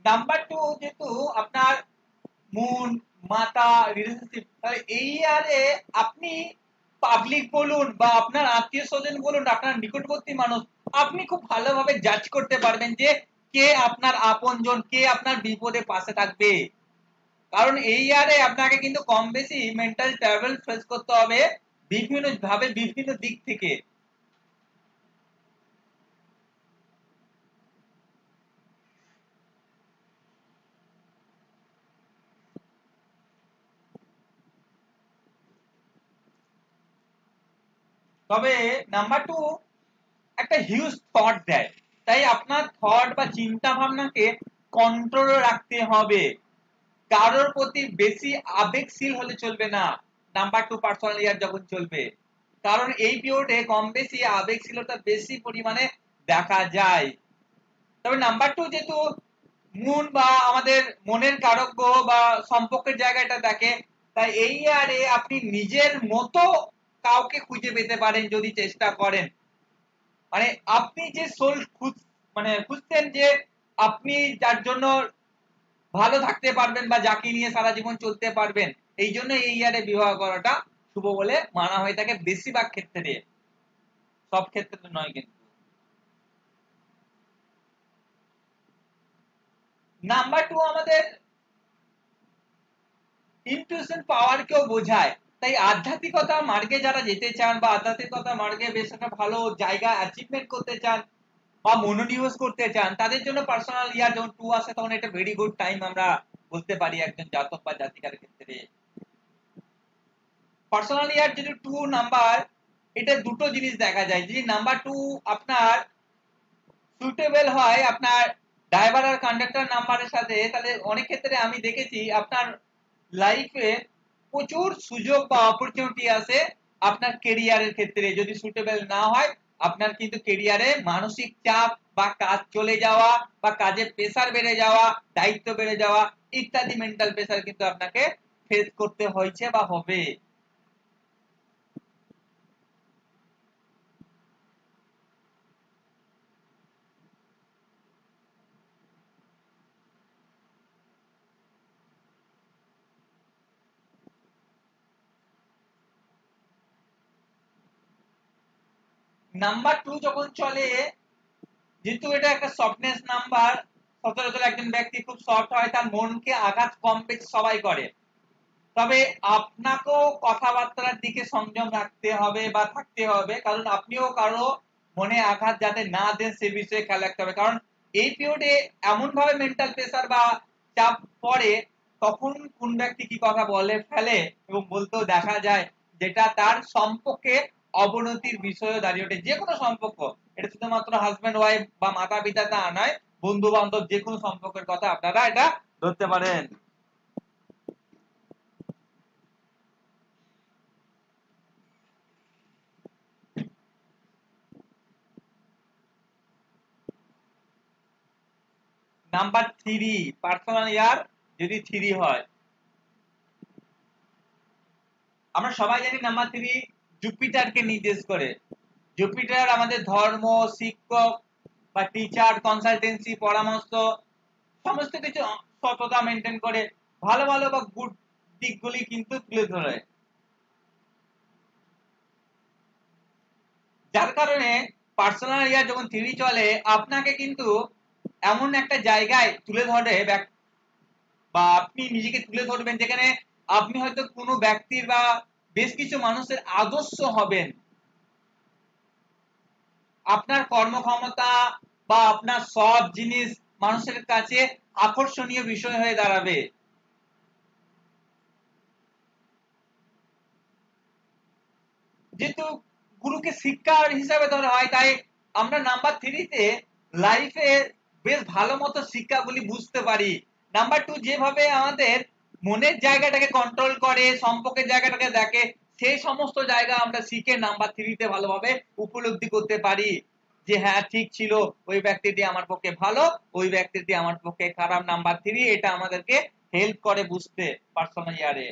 নাম্বার 2 যেহেতু আপনার মুন মাতা রিলেশনশিপ, তাহলে এই ইয়ারে আপনি পাবলিক বলুন বা আপনার আত্মীয় স্বজন বলুন, আপনার নিকটবর্তী মানুষ, আপনি খুব ভালোভাবে জাজ করতে পারবেন যে কে আপনার আপনজন, কে আপনার বিপদে পাশে থাকবে। কারণ এই ইয়ারে আপনাকে কিন্তু কম বেশি মেন্টাল ট্রাভেল ফেস করতে হবে বিভিন্ন ভাবে, বিভিন্ন দিক থেকে। তবে নাম্বার 2 একটা হিউজ থট দেয়, তাই আপনার থট বা চিন্তা ভাবনাকে কন্ট্রোলে রাখতে হবে। কারোর প্রতি বেশি আবেগশীল হলে চলবে না নাম্বার 2 পার্সোনাল ইয়ার যখন চলবে, কারণ এই পিরিয়ডে কম বেশি আবেগশীলতা বেশি পরিমাণে দেখা যায়। তবে নাম্বার 2 যেহেতু মুন বা আমাদের মনের কারক গ্রহ বা সম্পর্কের জায়গাটা দেখে, তাই এই ইয়ারে আপনি নিজের মতো কাউকে খুঁজে পেতে পারেন যদি চেষ্টা করেন। মানে আপনি যে সোল খুঁজছেন, যে আপনি যার জন্য ভালো থাকতে পারবেন বা যাকে নিয়ে সারা জীবন চলতে পারবেন, এই জন্য এই ইয়ারে বিবাহ করাটা শুভ বলে মানা হয়ে থাকে বেশিরভাগ ক্ষেত্রে, সব ক্ষেত্রে নয় কিন্তু। নাম্বার 2 আমাদের ইনটিউশন পাওয়ার কেও বোঝায়, তাই আধ্যাত্মিকতা মার্গে যারা যেতে চান বা আধ্যাত্মিকতা মার্গে বেশ একটা ভালো জায়গা অ্যাচিভমেন্ট করতে চান বা মনোনিবেশ করতে চান, তাদের জন্য পার্সোনাল ইয়ার যখন 2 আসে তখন এটা ভেরি গুড টাইম আমরা বলতে পারি একজন জাতক বা জাতিকার ক্ষেত্রে। পার্সোনাল ইয়ার যদি 2 নাম্বার, এটা দুটো জিনিস দেখা যায়। যদি নাম্বার 2 আপনার সুটেবল হয় আপনার ড্রাইভার আর কন্ডাক্টর নাম্বারের সাথে, তাহলে অনেক ক্ষেত্রে আমি দেখেছি আপনার লাইফে প্রচুর সুযোগ বা অপরচুনিটি আসে আপনার কেরিয়ারের ক্ষেত্রে। যদি সুটেবল না হয়, আপনার কিন্তু কেরিয়ারে মানসিক চাপ বা কাজ চলে যাওয়া বা কাজের প্রেসার বেড়ে যাওয়া, দায়িত্ব বেড়ে যাওয়া ইত্যাদি মেন্টাল প্রেসার কিন্তু আপনাকে ফেস করতে হয়েছে বা হবে। নাম্বার 2 যখন চলে, যেহেতু এটা একটা সফটনেস নাম্বার, সচরাচর একজন ব্যক্তি খুব সফট হয়, তার মনকে আঘাত কম বেশি সবাই করে। তবে আপনাকেও কথাবার্তার দিকে সংযম রাখতে হবে বা থাকতে হবে, কারণ আপনিও কারো মনে আঘাত যাতে না দেন সে বিষয়ে খেয়াল রাখতে হবে। কারণ এই পিরিয়ডে এমন ভাবে মেন্টাল প্রেসার বা চাপ পড়ে, তখন কোন ব্যক্তি কি কথা বলে ফেলে এবং বলতেও দেখা যায়, যেটা তার সম্পর্কে অবনতির বিষয়ে দাঁড়িয়ে ওঠে। যে কোনো সম্পর্ক, এটা শুধুমাত্র হাজব্যান্ড ওয়াইফ বা মাতা পিতা তা নয়, বন্ধু বান্ধব যে কোনো সম্পর্কের কথা আপনারা এটা ধরতে পারেন। নাম্বার 3 পার্সোনাল ইয়ার যদি 3 হয়, আমরা সবাই জানি নাম্বার 3 জুপিটারকে নির্দেশ করে। জুপিটার আমাদের ধর্ম, শিক্ষক বা টিচার, কনসালটেন্সি, পরামর্শ সমস্ত কিছু সততা মেনটেন করে, ভালো ভালো বা গুড দিকগুলি কিন্তু তুলে ধরে। যার কারণে পার্সোনাল ইয়ার যখন 3 চলে, আপনাকে কিন্তু এমন একটা জায়গায় তুলে ধরে বা আপনি নিজেকে তুলে ধরবেন, যেখানে আপনি হয়তো কোনো ব্যক্তির বা বেশ কিছু মানুষের আদর্শ হবেন। আপনার কর্মক্ষমতা বা আপনার সব জিনিস মানুষের কাছে আকর্ষণীয় বিষয় হয়ে দাঁড়াবে। যেহেতু গুরুকে শিক্ষার হিসাবে ধরা হয়, তাই আমরা নাম্বার 3 তে লাইফে বেশ ভালো মতো শিক্ষাগুলি বুঝতে পারি। নাম্বার 2 যেভাবে আমাদের মনের জায়গাটাকে কন্ট্রোল করে, সম্পর্কের জায়গাটাকে দেখে, সেই সমস্ত জায়গা আমরা শিখে নাম্বার 3 তে ভালোভাবে উপলব্ধি করতে পারি যে হ্যাঁ ঠিক ছিল, ওই ব্যক্তিটি আমার পক্ষে ভালো, ওই ব্যক্তিটি আমার পক্ষে খারাপ। নাম্বার 3 এটা আমাদেরকে হেল্প করে বুঝতে পার্সোনাল ইয়ারে।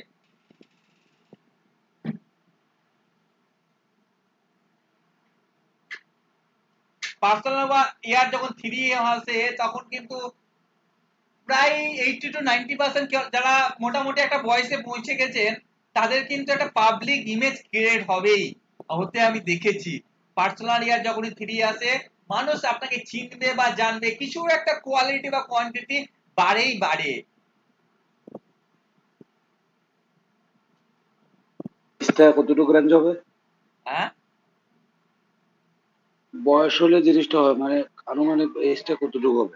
পার্সোনাল ইয়ার যখন 3 আসে, তখন কিন্তু প্রায় 80 to 90% যারা মোটামুটি একটা বয়সে পৌঁছে গেছেন তাদের কিন্তু একটা পাবলিক ইমেজ ক্রিয়েট হবেই, হতে আমি দেখেছি। পার্সোনাল ইয়ার যখনই 3 আসে মানুষ আপনাকে চিনবে বা জানবে, কিছু একটা কোয়ালিটি বা কোয়ান্টিটি বাড়েই বাড়ে। জিনিসটা কতটুকু রেঞ্জ হবে? হ্যাঁ, বয়স হলে জিনিসটা হয়, মানে আনুমানিক এজটা কতটুকু হবে?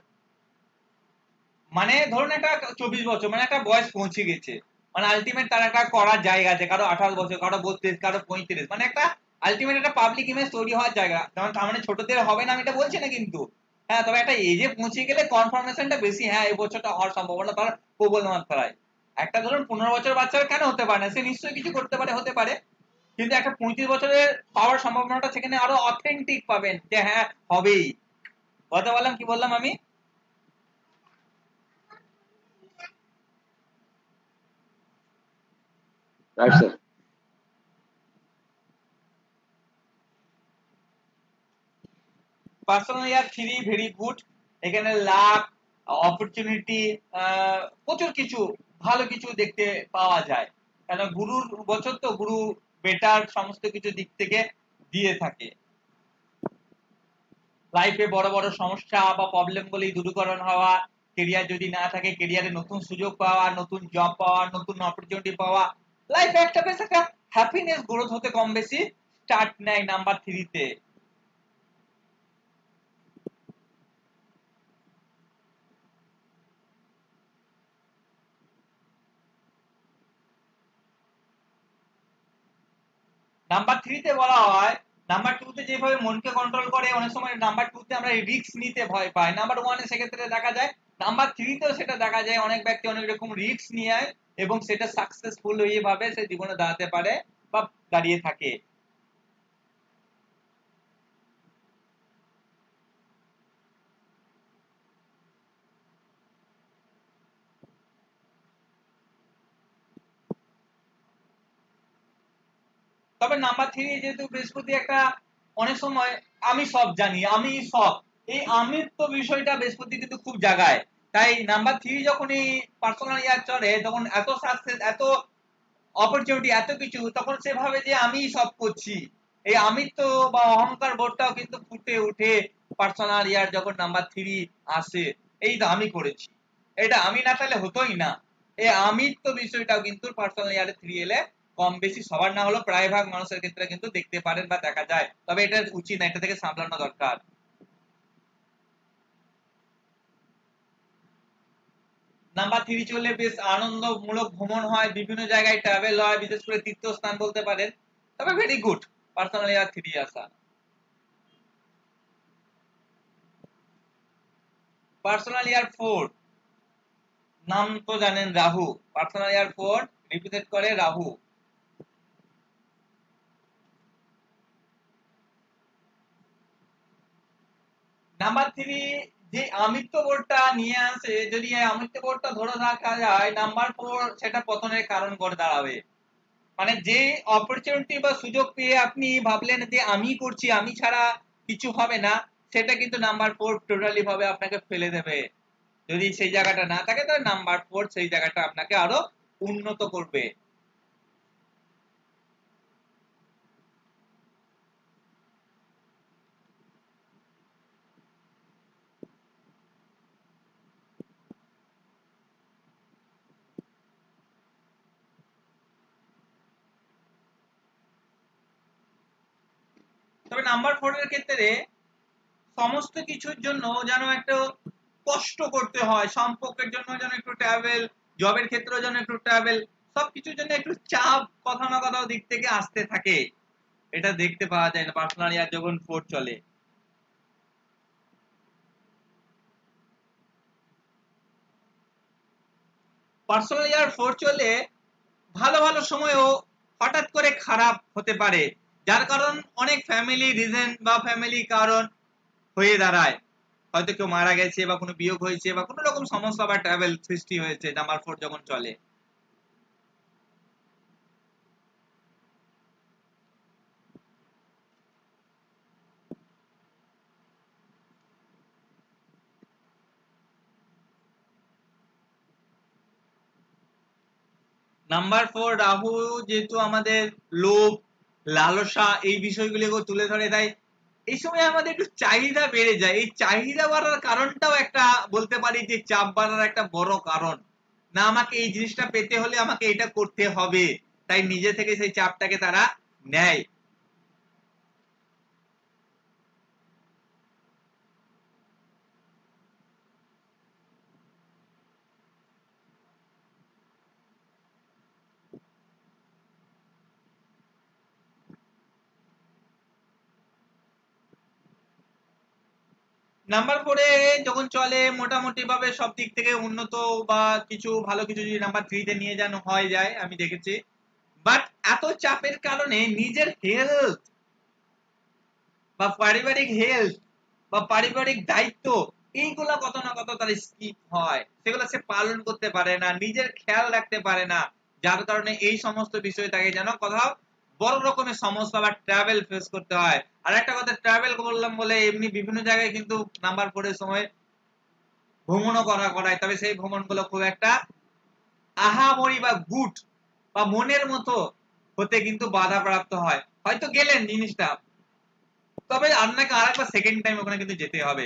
মানে ধরুন একটা 24 বছর, মানে একটা বয়স পৌঁছে গেছে, মানে আলটিমেট তার একটা করার জায়গা আছে, কারো 28 বছর, কারো 32, কারো 35, মানে একটা আলটিমেট একটা পাবলিক ইমেজ তৈরি হওয়ার জায়গা। যেমন তার মানে ছোটদের হবে না আমি এটা বলছি না কিন্তু, হ্যাঁ, তবে একটা এজে পৌঁছে গেলে কনফার্মেশনটা বেশি, হ্যাঁ এই বছরটা হওয়ার সম্ভাবনা তার প্রবল মাত্রায়। একটা ধরুন 15 বছর বাচ্চার কেন হতে পারে না, সে নিশ্চয়ই কিছু করতে পারে, হতে পারে, কিন্তু একটা 35 বছরের পাওয়ার সম্ভাবনাটা সেখানে আরো অথেন্টিক পাবেন যে হ্যাঁ হবেই। কথা বললাম, কি বললাম আমি? Right sir. পার্সোনাল ইয়ার 3 ভেরি গুড। এখানে লাক, অপরচুনিটি, প্রচুর কিছু ভালো কিছু দেখতে পাওয়া যায়, কেন গুরুর বছর তো, গুরু বেটার সমস্ত কিছু দিক থেকে দিয়ে থাকে। লাইফে বড় বড় সমস্যা বা প্রবলেম গুলি দূরীকরণ হওয়া, কেরিয়ার যদি না থাকে কেরিয়ারে নতুন সুযোগ পাওয়া, নতুন জব পাওয়া, নতুন অপরচুনিটি পাওয়া, লাইফে একটা বেশ একটা হ্যাপিনেস গ্রোথ হতে কম বেশি স্টার্ট নেয় নাম্বার 3 তে। নাম্বার 3 তে বলা হয়, নাম্বার 2 তে যেভাবে মনকে কন্ট্রোল করে, অনেক সময় নাম্বার 2 তে আমরা রিস্ক নিতে ভয় পাই। নাম্বার 1 এ সেক্ষেত্রে দেখা যায়, নাম্বার 3 তেও সেটা দেখা যায়, অনেক ব্যক্তি অনেক রকম রিস্ক নিয়ে এবং সেটা সাকসেসফুল হয়ে ভাবে সে জীবনে দাঁড়াতে পারে বা দাঁড়িয়ে থাকে। তবে নাম্বার 3 যেহেতু বৃহস্পতি একটা, অনেক সময় আমি সব জানি, আমি সব, এই আমিত্ব বিষয়টা বৃহস্পতি কিন্তু খুব জাগায়। তাই নাম্বার 3 যখন এই পার্সোনাল ইয়ার চলে তখন এত সাকসেস, এত অপরচুনিটি, এত কিছু, তখন সে ভাবে যে আমি সব করছি। এই আমিত্ব বা অহংকার বোধটাও কিন্তু ফুটে উঠে পার্সোনাল ইয়ার যখন নাম্বার 3 আসে, এই তো আমি করেছি, এটা আমি না তাহলে হতোই না। এই আমিত্ব বিষয়টাও কিন্তু পার্সোনাল ইয়ারে 3 এলে কম বেশি সবার না হলেও প্রায় ভাগ মানুষের ক্ষেত্রে কিন্তু দেখতে পারেন বা দেখা যায়, তবে এটা উচিত না, এটা থেকে সামলানো দরকার। নাম্বার 3 চললে বেশ আনন্দমূলক ভ্রমণ হয়, বিভিন্ন জায়গায় ট্রাভেল হয়, বিশেষ করে তীর্থস্থান বলতে পারেন, তবে ভেরি গুড পার্সোনাল ইয়ার 3 আসা। পার্সোনাল ইয়ার 4, নাম তো জানেন রাহু। পার্সোনাল ইয়ার 4 রিপ্রেজেন্ট করে রাহু। নাম্বার 3 যে আমিত্ব বোধটা নিয়ে আসে, যদি এই আমিত্ব বোধটা ধরে রাখা যায়, নাম্বার 4 সেটা পতনের কারণ করে দাঁড়াবে। মানে যে অপরচুনিটি বা সুযোগ পেয়ে আপনি ভাবলেন যে আমি করছি, আমি ছাড়া কিছু হবে না, সেটা কিন্তু নাম্বার 4 টোটালি ভাবে আপনাকে ফেলে দেবে। যদি সেই জায়গাটা না থাকে তাহলে নাম্বার 4 সেই জায়গাটা আপনাকে আরো উন্নত করবে। তবে নাম্বার 4 এর ক্ষেত্রে সমস্ত কিছুর জন্য যেন একটু কষ্ট করতে হয়, সম্পর্কের জন্য যেন একটু ট্রাভেল, জবের ক্ষেত্রেও যেন একটু ট্রাভেল, সবকিছুর জন্য একটু চাপ কথা না কথা দিক থেকে আসতে থাকে। এটা দেখতে পাওয়া যায় না পার্সোনাল ইয়ার যখন 4 চলে। পার্সোনাল ইয়ার 4 চলে ভালো ভালো সময়ও হঠাৎ করে খারাপ হতে পারে, যার কারণ অনেক ফ্যামিলি রিজন বা ফ্যামিলি কারণ হয়ে দাঁড়ায়। হয়তো কেউ মারা গেছে বা কোনো বিয়োগ হয়েছে বা কোনো রকম সমস্যা বা ট্রাভেল সৃষ্টি হয়েছে নাম্বার 4 যখন চলে। নাম্বার 4 রাহু যেহেতু আমাদের লোভ, লালসা এই বিষয়গুলিকে তুলে ধরে, তাই এই সময় আমাদের একটু চাহিদা বেড়ে যায়। এই চাহিদা বাড়ার কারণটাও একটা বলতে পারি যে চাপ বাড়ার একটা বড় কারণ। না, আমাকে এই জিনিসটা পেতে হলে আমাকে এটা করতে হবে, তাই নিজে থেকে সেই চাপটাকে তারা নেয়। নাম্বার 4 এ যখন চলে মোটামুটি ভাবে সব দিক থেকে উন্নত বা কিছু ভালো কিছু যদি নাম্বার 3 তে নিয়ে যানো হয় যায় আমি দেখেছি। বাট এত চাপের কারণে নিজের হেলথ বা পারিবারিক হেলথ বা পারিবারিক দায়িত্ব এইগুলা কত না কত তার স্কিপ হয়, সেগুলো সে পালন করতে পারে না, নিজের খেয়াল রাখতে পারে না, যার কারণে এই সমস্ত বিষয় তাকে যেন কোথাও বড় রকমের সমস্যা বা ট্রাভেল ফেস করতে হয়। আর একটা কথা, ট্রাভেল বললাম বলে এমনি বিভিন্ন জায়গায় কিন্তু নাম্বার 4 এর সময় ভ্রমণও করায়, তবে সেই ভ্রমণগুলো খুব একটা আহামরি বা গুড বা মনের মতো হতে কিন্তু বাধাপ্রাপ্ত হয়। হয়তো গেলেন জিনিসটা, তবে আপনাকে আরেকবার সেকেন্ড টাইম ওখানে কিন্তু যেতে হবে,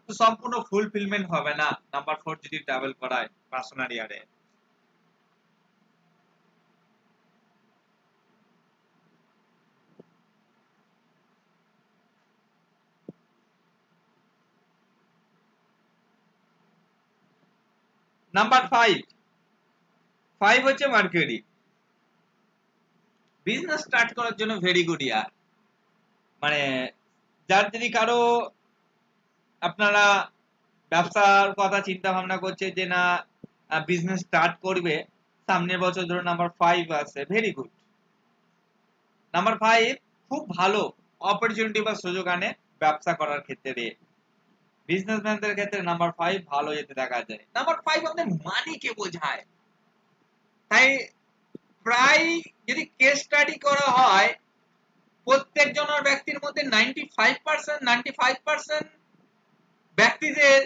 তো সম্পূর্ণ ফুলফিলমেন্ট হবে না নাম্বার 4 যদি ট্রাভেল করায় পার্সোনাল ইয়ারে। নাম্বার 5 হচ্ছে মার্কেরি। বিজনেস স্টার্ট করার জন্য ভেরি গুড ইয়ার। মানে যার যদি কারো আপনারা ব্যবসার কথা চিন্তা ভাবনা করছে যে না বিজনেস স্টার্ট করবে সামনের বছর, ধরুন নাম্বার 5 আছে, ভেরি গুড। নাম্বার 5 খুব ভালো অপরচুনিটি বা সুযোগ আনে ব্যবসা করার ক্ষেত্রে, বিজনেসম্যানদের ক্ষেত্রে নাম্বার 5 ভালো যেতে দেখা যায়। নাম্বার 5 আমাদের মানিকে বোঝায়, তাই প্রায় যদি কেস স্টাডি করা হয় প্রত্যেক জনের ব্যক্তির মধ্যে 95% ব্যক্তিদের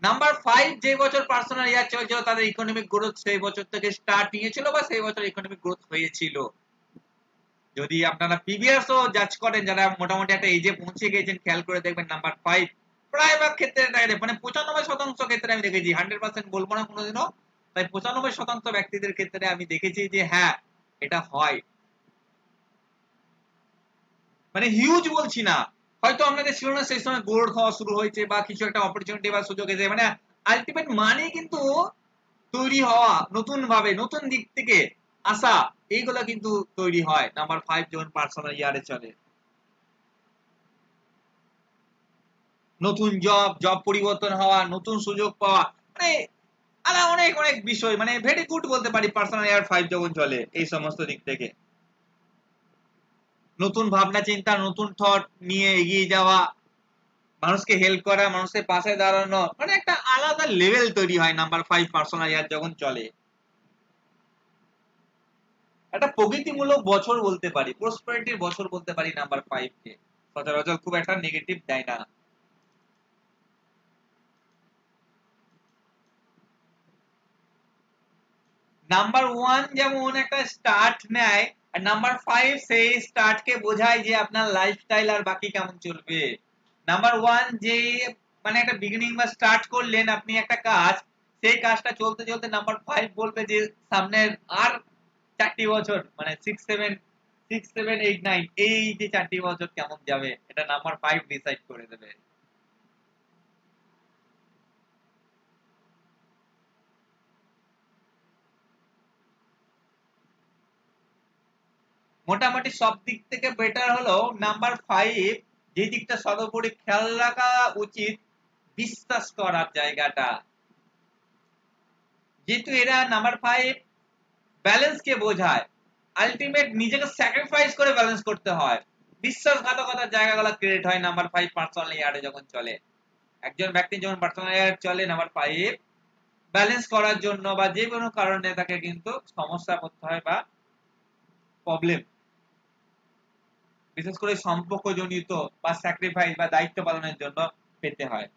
নাম্বার 5 যে বছর পার্সোনাল ইয়ার চলছিল তাদের ইকোনমিক গ্রোথ সেই বছর থেকে স্টার্ট নিয়েছিল বা সেই বছর ইকোনমিক গ্রোথ হয়েছিল। যদি আপনারা প্রিভিয়াসও জাজ করেন, যারা মোটামুটি একটা এজে পৌঁছে গেছেন, খেয়াল করে দেখবেন নাম্বার 5 প্রায় ভাগ ক্ষেত্রে মানে 95% ক্ষেত্রে আমি দেখেছি, 100% বলবো না কোনোদিনও, তাই 95% ব্যক্তিদের ক্ষেত্রে আমি দেখেছি যে হ্যাঁ এটা হয়। মানে হিউজ বলছি না, হয়তো আপনাদের ছিল না সেই সময় গ্রোথ হওয়া শুরু হয়েছে বা কিছু একটা অপরচুনিটি বা সুযোগ এসে, মানে আলটিমেট মানে কিন্তু তৈরি হওয়া, নতুন ভাবে নতুন দিক থেকে আসা, এইগুলা কিন্তু তৈরি হয় নাম্বার 5 যখন পার্সোনাল ইয়ারে চলে। নতুন জব পরিবর্তন হওয়া, নতুন সুযোগ পাওয়া, মানে অনেক অনেক বিষয়, মানে ভেরি গুড বলতে পারি পার্সোনাল ইয়ার 5 যখন চলে এই সমস্ত দিক থেকে। নতুন ভাবনা চিন্তা, নতুন থট নিয়ে এগিয়ে যাওয়া, মানুষকে হেল্প করা, মানুষের পাশে দাঁড়ানো, মানে একটা আলাদা লেভেল তৈরি হয় নাম্বার 5 পার্সোনাল ইয়ার যখন চলে। একটা প্রগতিমূলক বছর বলতে পারি, প্রসপারিটির বছর বলতে পারি নাম্বার 5 কে, সচরাচর খুব একটা নেগেটিভ দেয় না। নাম্বার 1 যেমন একটা স্টার্ট নেয়, আর নাম্বার 5 সেই স্টার্ট কে বোঝায় যে আপনার লাইফস্টাইল আর বাকি কেমন চলবে। নাম্বার 1 যে মানে একটা বিগিনিং বা স্টার্ট করলেন আপনি একটা কাজ, সেই কাজটা চলতে চলতে নাম্বার 5 বলবে যে সামনের আর 4টি বছর, মানে 6 7 8 9 এই যে 4টি বছর কেমন যাবে, এটা নাম্বার 5 ডিসাইড করে দেবে। মোটামুটি সব দিক থেকে বেটার হলো নাম্বার 5 যে দিকটা সর্বোপরি খেয়াল রাখা উচিত, বিশ্বাস করার জায়গাটা। যেহেতু এরা নাম্বার 5 ব্যালেন্স কে বোঝায়, আলটিমেট নিজেকে স্যাক্রিফাইস করে ব্যালেন্স করতে হয়, বিশ্বাসঘাতকতার জায়গাগুলো ক্রিয়েট হয় নাম্বার 5 পার্সোনাল ইয়ারে যখন চলে। একজন ব্যক্তি যখন পার্সোনাল ইয়ার চলে নাম্বার 5 ব্যালেন্স করার জন্য বা যে কোনো কারণে তাকে কিন্তু সমস্যা করতে হয় বা প্রবলেম, বিশেষ করে সম্পর্ক জনিত বা স্যাক্রিফাইস বা দায়িত্ব পালনের জন্য পেতে হয়।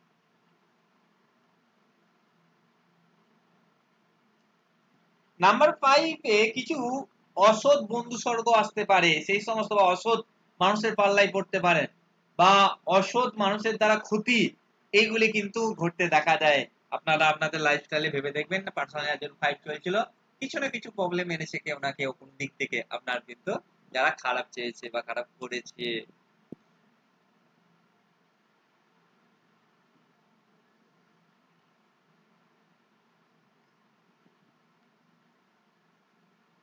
নাম্বার 5 এ কিছু অসৎ বন্ধু স্বর্গ আসতে পারে, সেই সমস্ত বা অসৎ মানুষের পাল্লায় পড়তে পারেন, বা অসৎ মানুষের দ্বারা ক্ষতি, এইগুলি কিন্তু ঘটতে দেখা যায়। আপনারা আপনাদের লাইফস্টাইলে ভেবে দেখবেন না, পার্সোনালি একজন 5 চলছিল, কিছু না কিছু প্রবলেম এনেছে কেউ না কেউ কোন দিক থেকে আপনার কিন্তু, যারা খারাপ চেয়েছে বা খারাপ করেছে।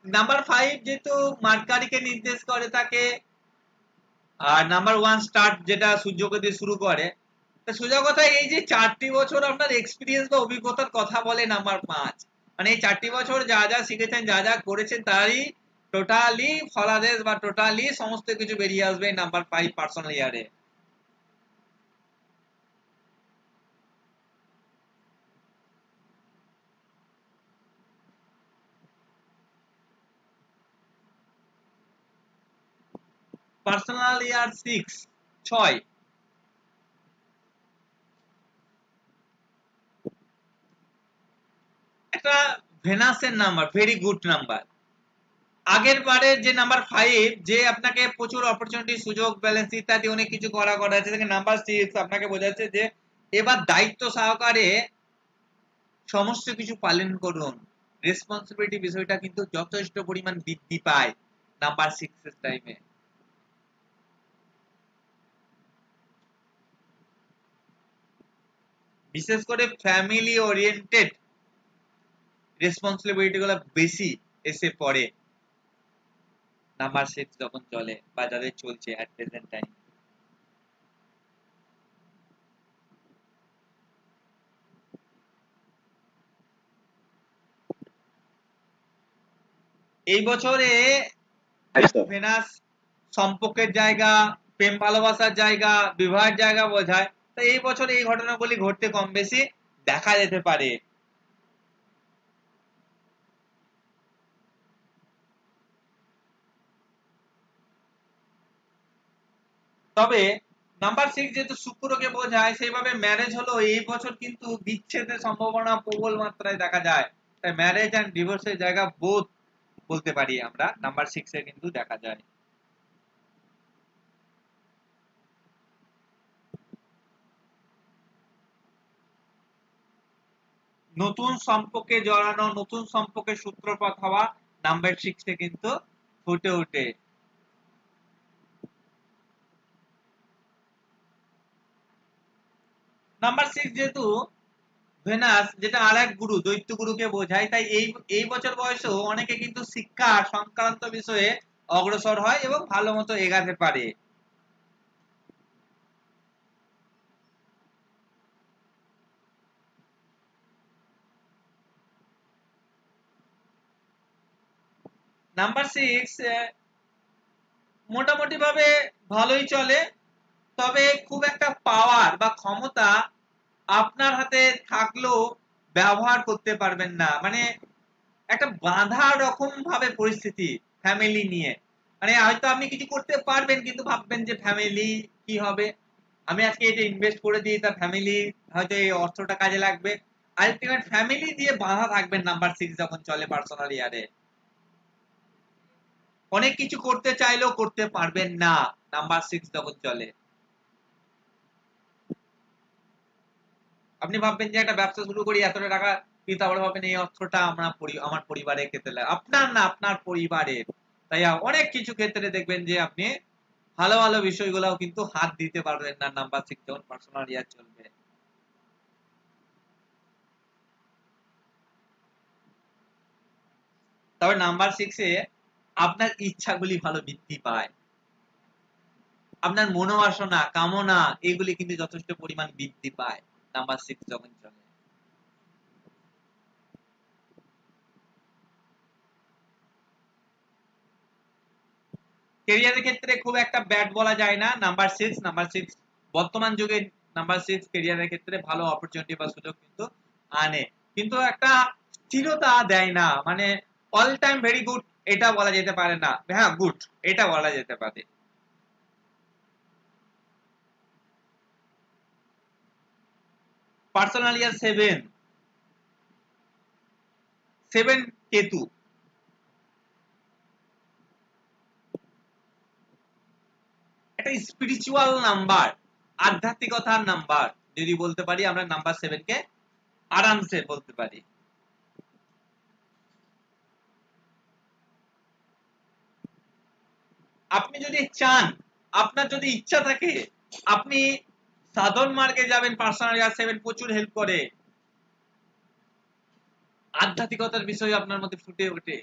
নাম্বার 5 যেহেতু মার্কারিকে নির্দেশ করে থাকে, আর নাম্বার 1 স্টার্ট যেটা সূর্যকে দিয়ে শুরু করে, তা সোজা কথা এই যে 4টি বছর আপনার এক্সপিরিয়েন্স বা অভিজ্ঞতার কথা বলে নাম্বার 5, মানে এই 4টি বছর যা যা শিখেছেন, যা যা করেছেন, তারই টোটালি ফলাদেশ বা টোটালি সমস্ত কিছু বেরিয়ে আসবে নাম্বার 5 পার্সোনাল ইয়ারে। পার্সোনাল ইয়ার 6 একটা ভেনাসের নাম্বার, ভেরি গুড নাম্বার। আগের বারের যে নাম্বার 5 যে আপনাকে প্রচুর অপরচুনিটি, সুযোগ, ব্যালেন্স ইত্যাদি অনেক কিছু করা আছে, নাম্বার 6 আপনাকে বোঝাচ্ছে যে এবার দায়িত্ব সহকারে সমস্ত কিছু পালন করুন। রেসপন্সিবিলিটি বিষয়টা কিন্তু যথেষ্ট পরিমাণ বৃদ্ধি পায় নাম্বার 6 এর টাইমে। বিশেষ করে ফ্যামিলি ওরিয়েন্টেড রেসপন্সিবিলিটি গুলো বেশি এসে পড়ে নাম্বার 6 যখন চলে বা যাদের চলছে এট প্রেজেন্ট টাইম। এই বছরে ভেনাস সম্পর্কের জায়গা, প্রেম ভালোবাসার জায়গা, বিবাহের জায়গা বোঝায়, তাই এই বছর এই ঘটনাগুলি ঘটতে কম বেশি দেখা যেতে পারে। তবে নাম্বার 6 যেহেতু শুক্রকে বোঝায়, সেইভাবে ম্যারেজ হলো এই বছর কিন্তু বিচ্ছেদের সম্ভাবনা প্রবল মাত্রায় দেখা যায়। তাই ম্যারেজ এন্ড ডিভোর্সের জায়গা বোধ বলতে পারি আমরা নাম্বার 6 এ কিন্তু দেখা যায়। নতুন সম্পর্কে জড়ানো, নতুন সম্পর্কের সূত্রপাত হওয়া নাম্বার 6 এ কিন্তু ফুটে ওঠে। নাম্বার 6 যেহেতু ভেনাস, যেটা আরেক গুরু, দৈত্য গুরুকে বোঝায়, তাই এই বছর বয়সেও অনেকে কিন্তু শিক্ষা সংক্রান্ত বিষয়ে অগ্রসর হয় এবং ভালো মতো এগাতে পারে। নাম্বার 6 মোটামুটি ভাবে ভালোই চলে, তবে খুব একটা পাওয়ার বা ক্ষমতা আপনার হাতে থাকলেও ব্যবহার করতে পারবেন না, মানে একটা বাঁধা রকম ভাবে পরিস্থিতি ফ্যামিলি নিয়ে। মানে হয়তো আপনি কিছু করতে পারবেন, কিন্তু ভাববেন যে ফ্যামিলি কি হবে, আমি আজকে এটা ইনভেস্ট করে দিই, তার ফ্যামিলি হয়তো এই অর্থটা কাজে লাগবে। আলটিমেট ফ্যামিলি দিয়ে বাঁধা থাকবেন নাম্বার 6 যখন চলে পার্সোনাল ইয়ারে। অনেক কিছু করতে চাইলেও করতে পারবেন না নাম্বার 6 যখন চলে। আপনি ভাববেন যে একটা ব্যবসা শুরু করি, এতটা টাকা, কিন্তু আবার ভাববেন এই অর্থটা আমার পরিবারের ক্ষেত্রে আপনার না, আপনার পরিবারের। তাই অনেক কিছু ক্ষেত্রে দেখবেন যে আপনি ভালো ভালো বিষয়গুলোও কিন্তু হাত দিতে পারবেন না নাম্বার 6 যখন পার্সোনাল ইয়ার চলবে। তবে নাম্বার 6 এ আপনার ইচ্ছাগুলি ভালো বৃদ্ধি পায়, আপনার মনোবাসনা, কামনা, এগুলি কিন্তু যথেষ্ট পরিমাণ বৃদ্ধি পায় নাম্বার 6 যখন চলে। ক্যারিয়ারের ক্ষেত্রে খুব একটা ব্যাড বলা যায় না নাম্বার 6। নাম্বার 6 বর্তমান যুগে নাম্বার 6 ক্যারিয়ারের ক্ষেত্রে ভালো অপরচুনিটি বা সুযোগ কিন্তু আনে, কিন্তু একটা স্থিরতা দেয় না, মানে অল টাইম ভেরি গুড এটা বলা যেতে পারে না, হ্যাঁ গুড এটা বলা যেতে পারে। পার্সোনাল ইয়ার 7 7 কেতু। একটা স্পিরিচুয়াল নাম্বার, আধ্যাত্মিকতার নাম্বার যদি বলতে পারি আমরা নাম্বার 7 কে আরামসে বলতে পারি। আপনি যদি চান, আপনার যদি ইচ্ছা থাকে, আপনি সাধন মার্গে যাবেন, পার্সোনাল ইয়ার 7 প্রচুর হেল্প করে, আধ্যাত্মিকতার বিষয় আপনার মধ্যে ফুটে ওঠে।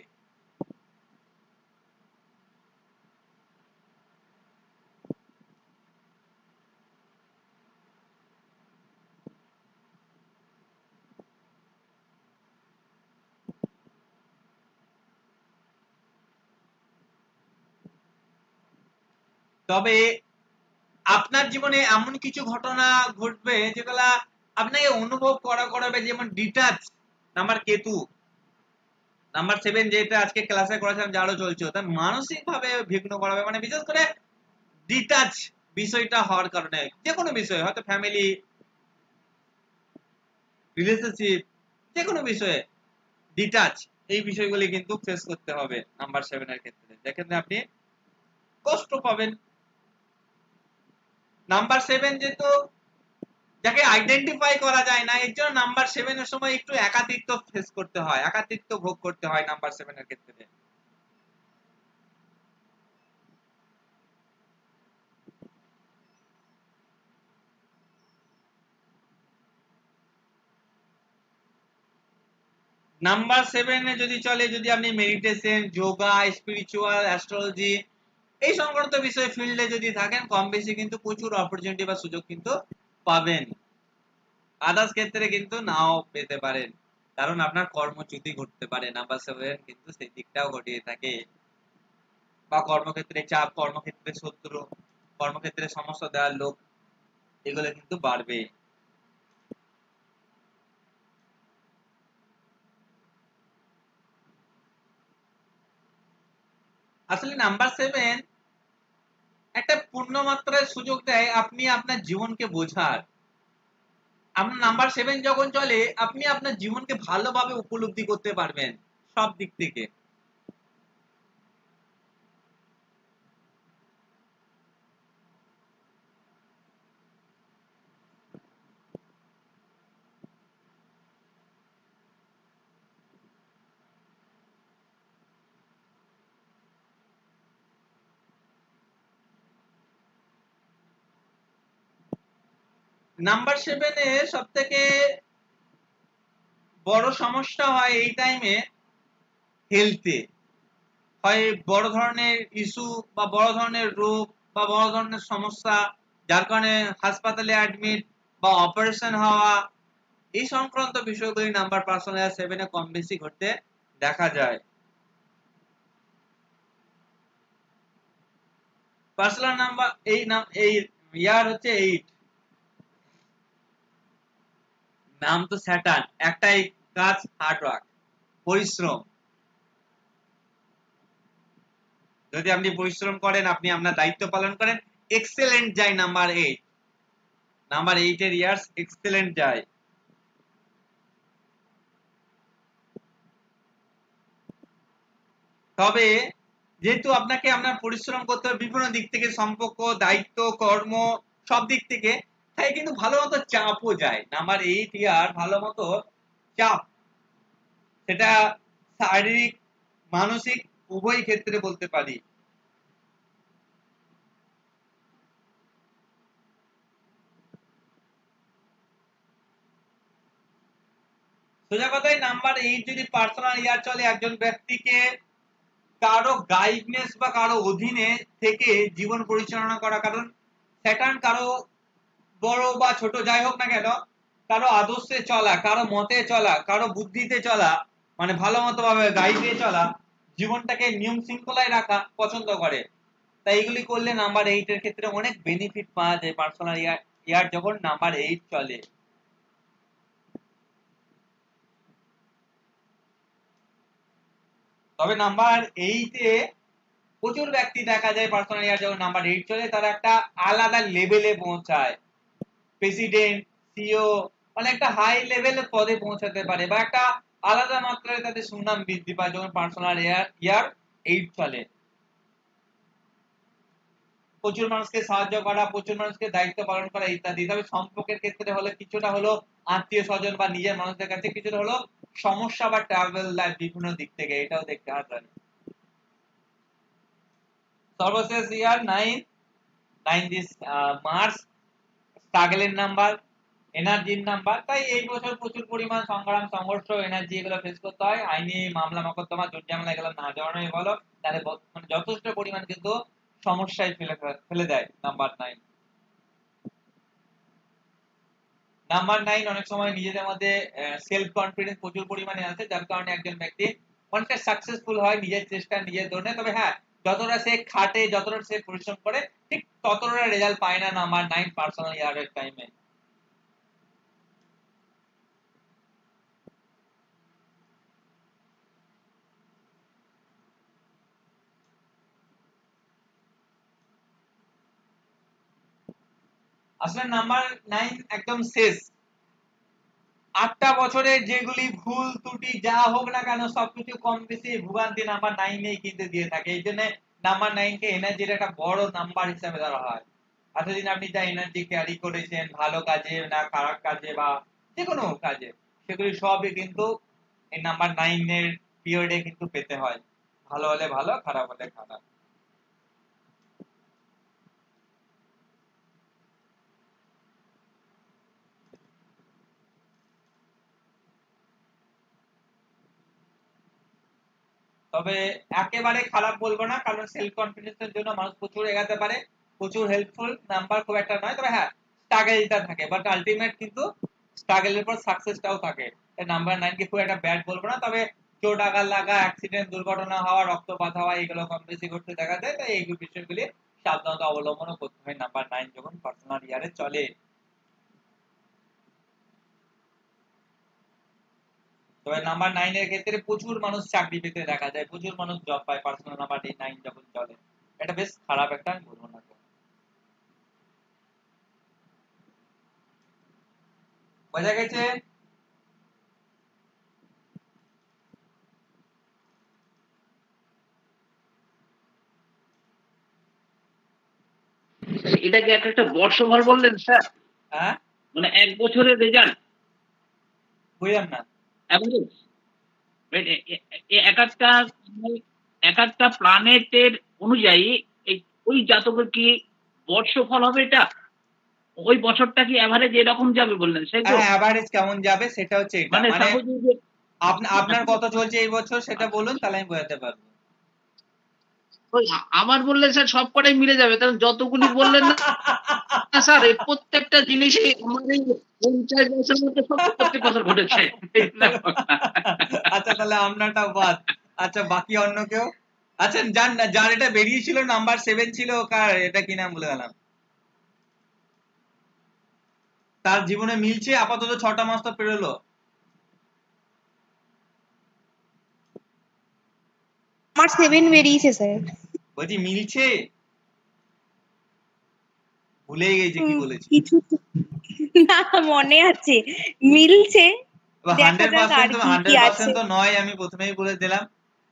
তবে আপনার জীবনে এমন কিছু ঘটনা ঘটবে যেগুলা আপনাকে অনুভব করাবে, যেমন ডিটাচ নাম্বার কেতু, নাম্বার 7 যেটা আজকে ক্লাসে করেছিলাম যারও চলছে, তার মানসিক ভাবে বিঘ্ন করাবে, মানে বিশেষ করে ডিটাচ বিষয়টা হওয়ার কারণে, যে কোনো বিষয়, হয়তো ফ্যামিলি, রিলেশনশিপ, যে কোনো বিষয়ে ডিটাচ, এই বিষয়গুলি কিন্তু ফেস করতে হবে নাম্বার 7 এর ক্ষেত্রে, যেখানে আপনি কষ্ট পাবেন। নাম্বার 7 যেহেতু যাকে আইডেন্টিফাই করা যায় না, এর জন্য নাম্বার 7 এর সময় একটু একাকিত্ব ফেস করতে হয়, একাকিত্ব ভোগ করতে হয় নাম্বার 7 এর ক্ষেত্রে। নাম্বার 7 এ যদি চলে, যদি আপনি মেডিটেশন, যোগা, স্পিরিচুয়াল, অ্যাস্ট্রোলজি এই সংক্রান্ত বিষয় ফিল্ডে যদি থাকেন, কম বেশি কিন্তু প্রচুর অপরচুনিটি বা সুযোগ কিন্তু পাবেন। আদার্স ক্ষেত্রে কিন্তু নাও পেতে পারেন, কারণ আপনার কর্মচ্যুতি ঘটতে পারে, নাম্বার 7 কিন্তু সেই দিকটাও ঘটিয়ে থাকে। বা কর্মক্ষেত্রে চাপ, কর্মক্ষেত্রে শত্রু, কর্মক্ষেত্রে সমস্যা দেওয়ার লোক, এগুলো কিন্তু বাড়বে। আসলে নাম্বার 7 একটা পূর্ণ মাত্রার সুযোগ দেয় আপনি আপনার জীবনকে বোঝার। আপনার নাম্বার 7 যখন চলে, আপনি আপনার জীবনকে ভালোভাবে উপলব্ধি করতে পারবেন সব দিক থেকে। নাম্বার 7 এ সব থেকে বড় সমস্যা হয় এই টাইমে হেলথে, হয় বড় ধরনের ইস্যু বা বড় ধরনের রোগ বা বড় ধরনের সমস্যা, যার কারণে হাসপাতালে অ্যাডমিট বা অপারেশন হওয়া, এই সংক্রান্ত বিষয়গুলি নাম্বার পার্সোনাল 7 এ কম বেশি ঘটতে দেখা যায়। পার্সোনাল নাম্বার এই ইয়ার হচ্ছে 8, নাম তো স্যাটার্ন, একটাই কাজ হার্ড ওয়ার্ক, পরিশ্রম। যদি আপনি পরিশ্রম করেন, আপনি আপনার দায়িত্ব পালন করেন, এক্সেলেন্ট যায় নাম্বার 8। নাম্বার 8 এর ইয়ার্স এক্সেলেন্ট যায়। তবে যেহেতু আপনাকে আপনার পরিশ্রম করতে হবে বিভিন্ন দিক থেকে, সম্পর্ক, দায়িত্ব, কর্ম, সব দিক থেকে, তাই কিন্তু ভালো মতো চাপও যায়। নাম্বার 8 ইয়ার ভালো মতো চাপ, সেটা শারীরিক, মানসিক উভয় ক্ষেত্রে বলতে পারি। সোজা কথায় নাম্বার 8 যদি পার্সোনাল ইয়ার চলে, একজন ব্যক্তিকে কারো গাইডনেস বা কারো অধীনে থেকে জীবন পরিচালনা করা, কারণ স্যাটার্ন কারো বড় বা ছোট যাই হোক না কেন, কারো আদর্শে চলা, কারো মতে চলা, কারো বুদ্ধিতে চলা, মানে ভালো মতো ভাবে গাইডে চলা, জীবনটাকে নিয়ম শৃঙ্খলায় রাখা পছন্দ করে। তাই এগুলি করলে নাম্বার 8 এর ক্ষেত্রে অনেক বেনিফিট পাওয়া যায় পার্সোনাল ইয়ার যখন নাম্বার 8 চলে। তবে নাম্বার 8 এ প্রচুর ব্যক্তি দেখা যায় পার্সোনাল ইয়ার যখন নাম্বার 8 চলে, তারা একটা আলাদা লেভেলে পৌঁছায়, প্রেসিডেন্ট, সিও, মানে একটা হাই লেভেলের পদে পৌঁছাতে পারে, বা একটা আলাদা মাত্রায় তাদের সুনাম বৃদ্ধি পায় যখন পার্সোনাল ইয়ার 8 চলে। প্রচুর মানুষকে সাহায্য করা, প্রচুর মানুষকে দায়িত্ব পালন করা ইত্যাদি। তবে সম্পর্কের ক্ষেত্রে হলো কিছুটা হলো আত্মীয় স্বজন বা নিজের মানুষদের কাছে কিছুটা হলো সমস্যা বা ট্রাভেল লাইফ বিভিন্ন দিক থেকে, এটাও দেখতে হবে। সর্বশেষ ইয়ার 9 দিস মার্চ, স্ট্রাগলের নাম্বার, এনার্জির নাম্বার। তাই এই বছর প্রচুর পরিমাণ সংগ্রাম, সংঘর্ষ, এনার্জি এগুলো ফেস করতে হয়। আইনি মামলা মোকদ্দমা, জোট ঝামেলা এগুলো না জড়ানোই ভালো, তাহলে মানে যথেষ্ট পরিমাণ কিন্তু সমস্যায় ফেলে দেয় নাম্বার 9। নাম্বার 9 অনেক সময় নিজেদের মধ্যে সেলফ কনফিডেন্স প্রচুর পরিমাণে আছে, যার কারণে একজন ব্যক্তি অনেকটা সাকসেসফুল হয় নিজের চেষ্টা নিজের ধরনে। তবে হ্যাঁ, যতটা সে খাটে, যতটা সে পরিশ্রম করে, ঠিক ততটা রেজাল্ট পায় না নাম্বার 9 পার্সোনাল ইয়ারের টাইমে। আসলে নাম্বার 9 একদম শেষ 8টা বছরে যেগুলি ভুল ত্রুটি যা হোক না কেন সবকিছু কম বেশি ভোগান্তি নাম্বার 9 কিন্তু দিয়ে থাকে। এই জন্য নাম্বার 9 কে এনার্জির একটা বড় নাম্বার হিসেবে ধরা হয়। এতদিন আপনি যা এনার্জি ক্যারি করেছেন ভালো কাজে না খারাপ কাজে বা যে কোনো কাজে, সেগুলি সবই কিন্তু এই নাম্বার 9 এর পিরিয়ডে কিন্তু পেতে হয়। ভালো হলে ভালো, খারাপ হলে খারাপ। তবে একেবারে খারাপ বলবো না, কারণ সেলফ কনফিডেন্সের জন্য মানুষ প্রচুর এগাতে পারে, প্রচুর হেল্পফুল নাম্বার খুব একটা নয়। তবে হ্যাঁ, স্ট্রাগলটা থাকে, বাট আলটিমেট কিন্তু স্ট্রাগলের পর সাকসেসটাও থাকে। নাম্বার 9 কে খুব একটা ব্যাড বলবো না। তবে চোট আঘাত লাগা, অ্যাক্সিডেন্ট, দুর্ঘটনা হওয়া, রক্তপাত হওয়া এগুলো কম বেশি ঘটতে দেখা যায়। তাই এই বিষয়গুলি সাবধানতা অবলম্বন করতে হয় নাম্বার 9 যখন পার্সোনাল ইয়ারে চলে। তবে নাম্বার 9 এর ক্ষেত্রে প্রচুর মানুষ চাকরি পেতে দেখা যায়, প্রচুর মানুষ জব পায় পার্সোনাল নাম্বার 9 যখন চলে। এটা বেশ খারাপ একটা আমি বলবো না। বোঝা গেছে? এটাকে একটা বর্ষফল বললেন স্যার? হ্যাঁ, মানে 1 বছরের রেজাল্ট বুঝলাম না। অ্যাভারেজ এক একটা প্ল্যানেটের অনুযায়ী ওই জাতকের কি বর্ষফল হবে? এটা ওই বছরটা কি এভারেজ এরকম যাবে বললেন, সেই তো? হ্যাঁ, এভারেজ কেমন যাবে সেটা হচ্ছে এটা। মানে মানে সাপোজ আপনার কত চলছে এই বছর সেটা বলুন, তাহলে আমি বোঝাতে পারবো। আমার বললেন স্যার সব কটাই মিলে যাবে, কারণ যতগুলি বললেন না স্যার এই প্রত্যেকটা জিনিসই আমাদের 50 বছরের মধ্যে প্রত্যেক বছর ঘটেছে। আচ্ছা, তাহলে আপনারটা বাদ। আচ্ছা, বাকি অন্য কেউ? আচ্ছা, যার এটা বেরিয়েছিল নাম্বার 7 ছিল, কার এটা কি নাম বলে গেলাম, তার জীবনে মিলছে আপাতত 6টা মাস তো পেরোলো। আমার 7 বেরিয়েছে স্যার। বলছি মিলছে, ভুলেই গেছি কি বলেছি। কিছু না মনে আছে, মিলছে। দেখা যাক আর 100% তো নয়, আমি প্রথমেই বলে দিলাম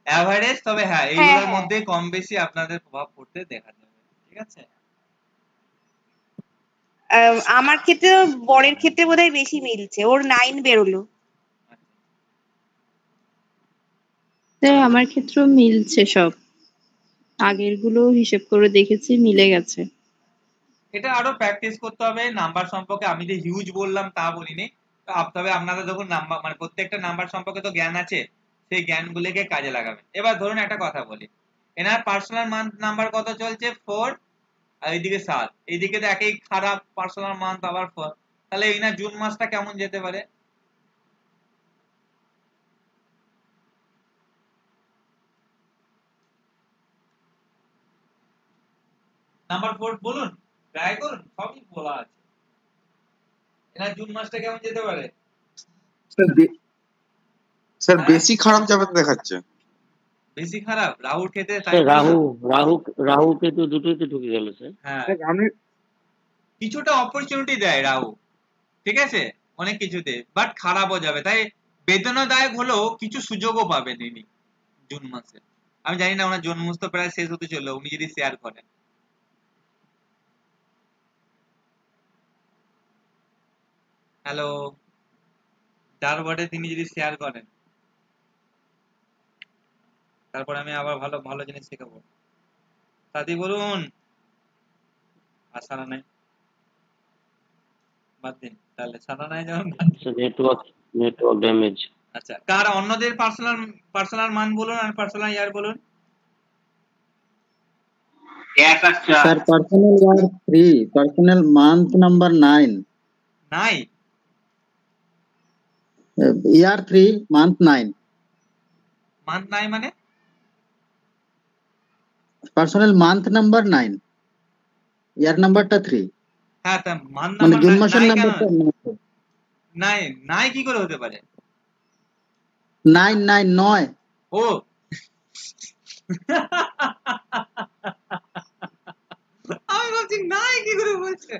এভারেজ। তবে হ্যাঁ, এইগুলোর মধ্যে কম বেশি আপনাদের প্রভাব পড়তে দেখা যাবে। ঠিক আছে? আমার ক্ষেত্রে বরের ক্ষেত্রে বোধহয় বেশি মিলছে, ওর 9 বেরোলো। আমার ক্ষেত্রেও মিলছে, সব আগের গুলো হিসেব করে দেখেছি, মিলে গেছে। এটা আরো প্র্যাকটিস করতে হবে নাম্বার সম্পর্কে। আমি যে হিউজ বললাম তা বলিনি। তবে আপনারা যখন নাম্বার মানে প্রত্যেকটা নাম্বার সম্পর্কে তো জ্ঞান আছে, সেই জ্ঞানগুলিকে কাজে লাগাবেন। এবার ধরুন একটা কথা বলি, এনার পার্সোনাল মান্থ নাম্বার কত চলছে? 4, আর এইদিকে 7। এইদিকে তো একই খারাপ পার্সোনাল মান্থ, আবার 4। তাহলে এনার জুন মাসটা কেমন যেতে পারে? নাম্বার 4 বলুন, ট্রাই করুন, সবই বলা আছে। এনার জুন মাসটা কেমন যেতে পারে? স্যার বেশি খারাপ যাবে তো দেখাচ্ছে। বেশি খারাপ রাহুর ক্ষেত্রে? রাহু কেতু দুটোই তো ঢুকে গেল স্যার। হ্যাঁ, আমি কিছুটা অপরচুনিটি দেয় রাহু, ঠিক আছে, অনেক কিছুতে, বাট খারাপও যাবে। তাই বেদনাদায়ক হলেও কিছু সুযোগও পাবেন ইনি জুন মাসে। আমি জানি না ওনার জন্মমাস তো প্রায় শেষ হতে চললো, উনি যদি শেয়ার করেন। হ্যালো, যার বটে তিনি যদি শেয়ার করেন, তারপর আমি আবার ভালো ভালো জিনিস শেখাবো। সাথী বলুন, সারা নাই, বাদ দিন তাহলে, সারা নাই যেমন বাদ দিন। Network damage. আচ্ছা, কার অন্যদের পার্সোনাল মান বলুন আর পার্সোনাল ইয়ার বলুন। স্যার পার্সোনাল ইয়ার 3, পার্সোনাল মান্থ নাম্বার 9, নাই ইয়ার 3, মান্থ 9, মান নাই মানে পার্সোনাল মান্থ নাম্বার 9, ইয়ার নাম্বারটা 3, হ্যাঁ, তা মান মানে নাম্বার জুন মাসের নাই কেন? নাম্বারটা নাই নাই কি করে হতে পারে? 9 ও আমি ভাবছি নাই কি করে বলছে।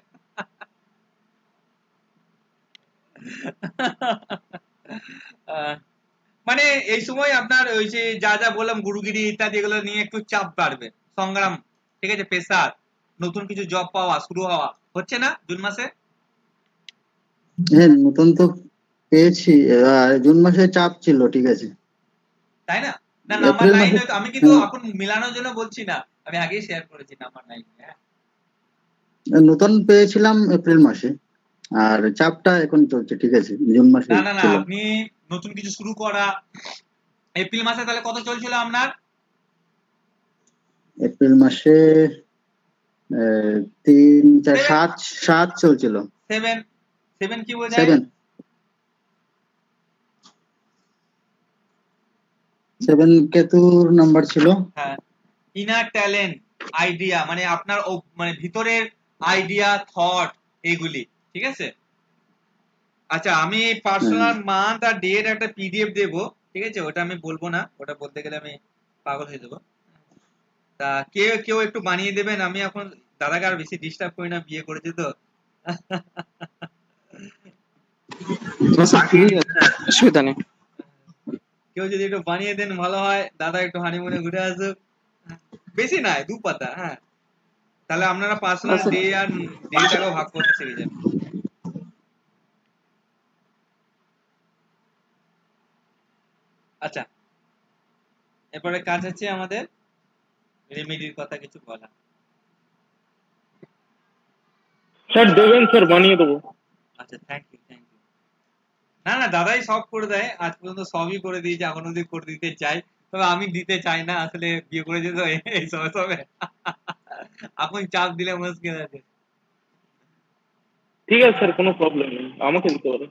মানে এই সময় আপনার ওই যে যা যা বললাম গুরুগিরি ইত্যাদি এগুলো নিয়ে একটু চাপ বাড়বে, সংগ্রাম, ঠিক আছে, প্রেসার, নতুন কিছু জব পাওয়া শুরু হওয়া হচ্ছে না জুন মাসে? হ্যাঁ, নতুন তো পেয়েছি, জুন মাসে চাপ ছিল, ঠিক আছে। তাই না? না, নাম্বার এপ্রিল 9 মাসে আমি কিন্তু এখন মিলানোর জন্য বলছি না, আমি আগেই শেয়ার করেছি নাম্বার 9। হ্যাঁ, নতুন পেয়েছিলাম এপ্রিল মাসে, আর চাপটা এখন চলছে, ঠিক আছে, জুন মাসে না না না, ছিল। আপনি নতুন কিছু শুরু করা এপ্রিল মাসে তাহলে কত চলছিল আপনার? এপ্রিল মাসে 3, 4, 7 চলছিল। 7 কি বোঝায়? 7 কেতুর নাম্বার ছিল। হ্যাঁ, ইনার ট্যালেন্ট, আইডিয়া, মানে আপনার মানে ভিতরের আইডিয়া, থট, এগুলি, ঠিক আছে। আচ্ছা, আমি পার্সোনাল মান্থ আর ডেট একটা পিডিএফ দেবো, ঠিক আছে, ওটা আমি বলবো না, ওটা বলতে গেলে আমি পাগল হয়ে যাবো। তা কেউ একটু বানিয়ে দেবেন, আমি এখন দাদাকে আর বেশি ডিস্টার্ব করি না, বিয়ে করেছে তো। অসুবিধা নেই। কেউ যদি একটু বানিয়ে দেন ভালো হয়, দাদা একটু হানিমুনে ঘুরে আসুক, বেশি নয় 2 পাতা। হ্যাঁ, তাহলে আপনারা পার্সোনাল ডে আর ডেটাকেও ভাগ করতে শিখে যাবেন। আচ্ছা, এরপরে কাজ হচ্ছে আমাদের রেমেডির কথা কিছু বলা। স্যার দেবেন, স্যার বানিয়ে দেবো। আচ্ছা, থ্যাংক ইউ। না না, দাদাই সব করে দেয়, আজ পর্যন্ত সবই করে দিয়েছে, এখন অব্দি করে দিতে চাই, তবে আমি দিতে চাই না, আসলে বিয়ে করেছে তো এই সবে এখন চাপ দিলে মুশকিল আছে। ঠিক আছে স্যার, কোনো প্রবলেম নেই, আমাকে দিতে পারে।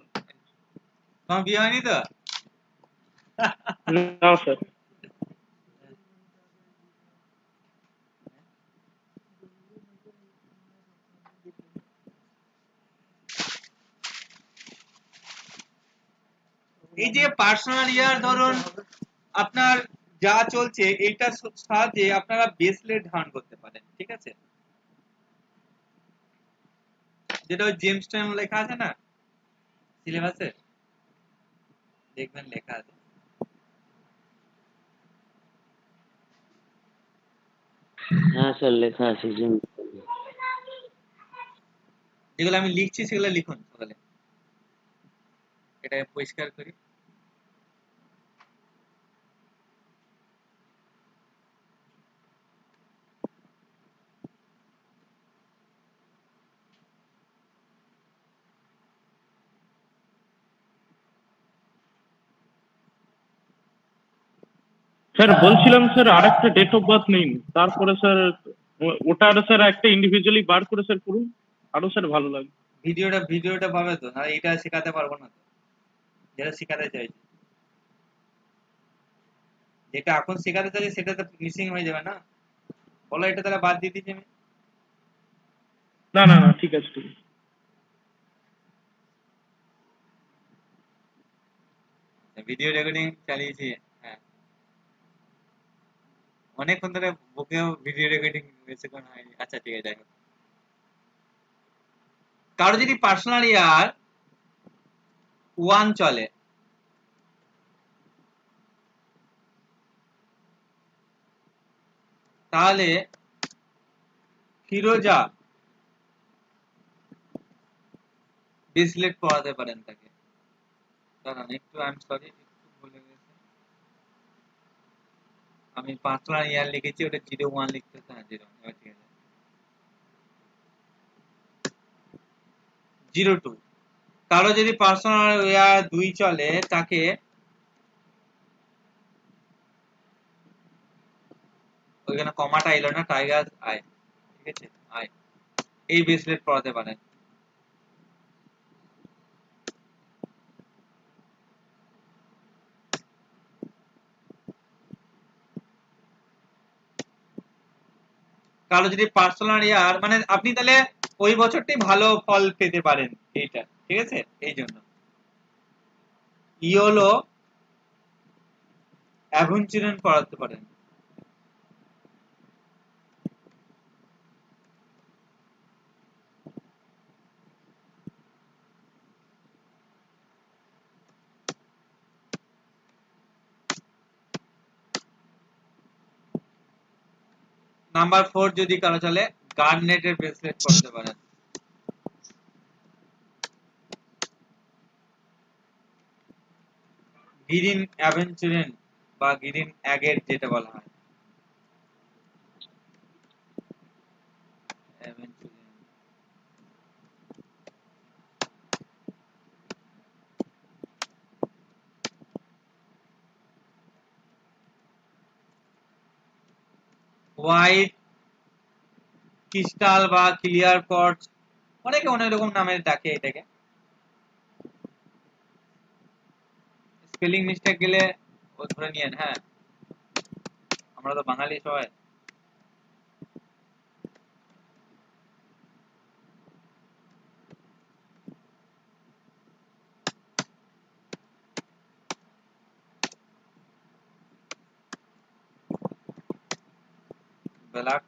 তোমার বিয়ে হয়নি তো? না স্যার। এই যে পার্সোনাল ইয়ার ধরুন আপনার যা চলছে, এইটার সাহায্যে আপনারা ব্রেসলেট ধারণ করতে পারেন, ঠিক আছে, যেটা ওই জেমস টাইম লেখা আছে না সিলেবাসে, দেখবেন লেখা আছে। হ্যাঁ স্যার, লেখা আছে। যেগুলো আমি লিখছি সেগুলো লিখুন সকালে, এটাকে পরিষ্কার করি। স্যার বলছিলাম স্যার, আর একটা ডেট অফ বার্থ নেই, তারপরে স্যার ওটা স্যার একটা ইন্ডিভিজুয়ালি বার করে স্যার করুন, আরো স্যার ভালো লাগে। ভিডিওটা পাবে তো, না এটা শেখাতে পারবো না তো, যেটা শেখাতে চাইছি, যেটা এখন শেখাতে চাইছি সেটা তো মিসিং হয়ে যাবে না, বলো এটা তাহলে বাদ দিয়ে দিচ্ছি আমি। না না না, ঠিক আছে ঠিক আছে। ভিডিও রেকর্ডিং চালিয়েছি, হ্যাঁ, অনেকক্ষণ ধরে বুকেও ভিডিও রেকর্ডিং বেশিক্ষণ হয়নি। আচ্ছা ঠিক আছে, যাই হোক, কারো যদি পার্সোনাল ইয়ার 1 চলে, তাহলে ফিরোজা ব্রেসলেট পরাতে পারেন তাকে। দাঁড়ান একটু, আই এম সরি, একটু ভুলে গেছি, আমি পার্সোনাল ইয়ার লিখেছি, ওটা 01 লিখতে হতো। হ্যাঁ 0, ঠিক আছে 02। কারো যদি পার্সোনাল ইয়ার 2 চলে, তাকে ওইখানে কমাটা এলো না, টাইগার আই, ঠিক আছে আই, এই ব্রেসলেট পরাতে পারেন। কারো যদি পার্সোনাল ইয়ার, মানে আপনি তাহলে ওই বছরটাই ভালো ফল পেতে পারেন এইটা, ঠিক আছে। এই জন্য ইয়োলো অ্যাভেঞ্চুরিয়ান পড়াতে পারেন। নাম্বার 4 যদি কারো চলে, গার্নেটের ব্রেসলেট পড়তে পারেন। গ্রিন অ্যাভেঞ্চুরিয়ান বা গ্রিন অ্যাগেট যেটা বলা হয়, অ্যাভেঞ্চুরিয়ান। হোয়াইট ক্রিস্টাল বা ক্লিয়ার কোয়ার্টজ, অনেকে অনেক রকম নামে ডাকে এটাকে। স্পেলিং মিস্টেক গেলে ও ধরে নিয়েন, হ্যাঁ আমরা তো বাঙালি সবাই। ব্ল্যাক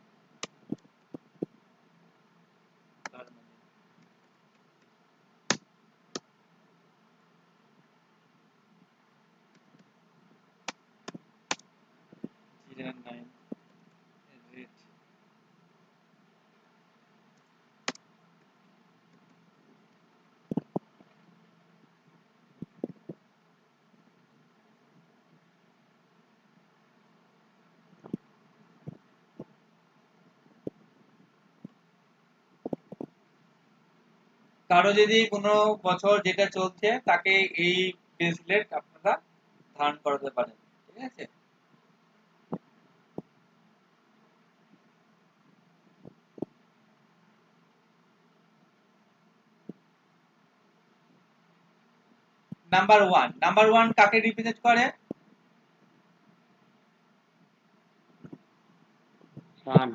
কারো যদি কোনো বছর যেটা চলছে, তাকে এই ব্রেসলেট আপনারা ধারণ করাতে পারেন, ঠিক আছে। নাম্বার 1 কাকে রিপ্রেজেন্ট করে? সান।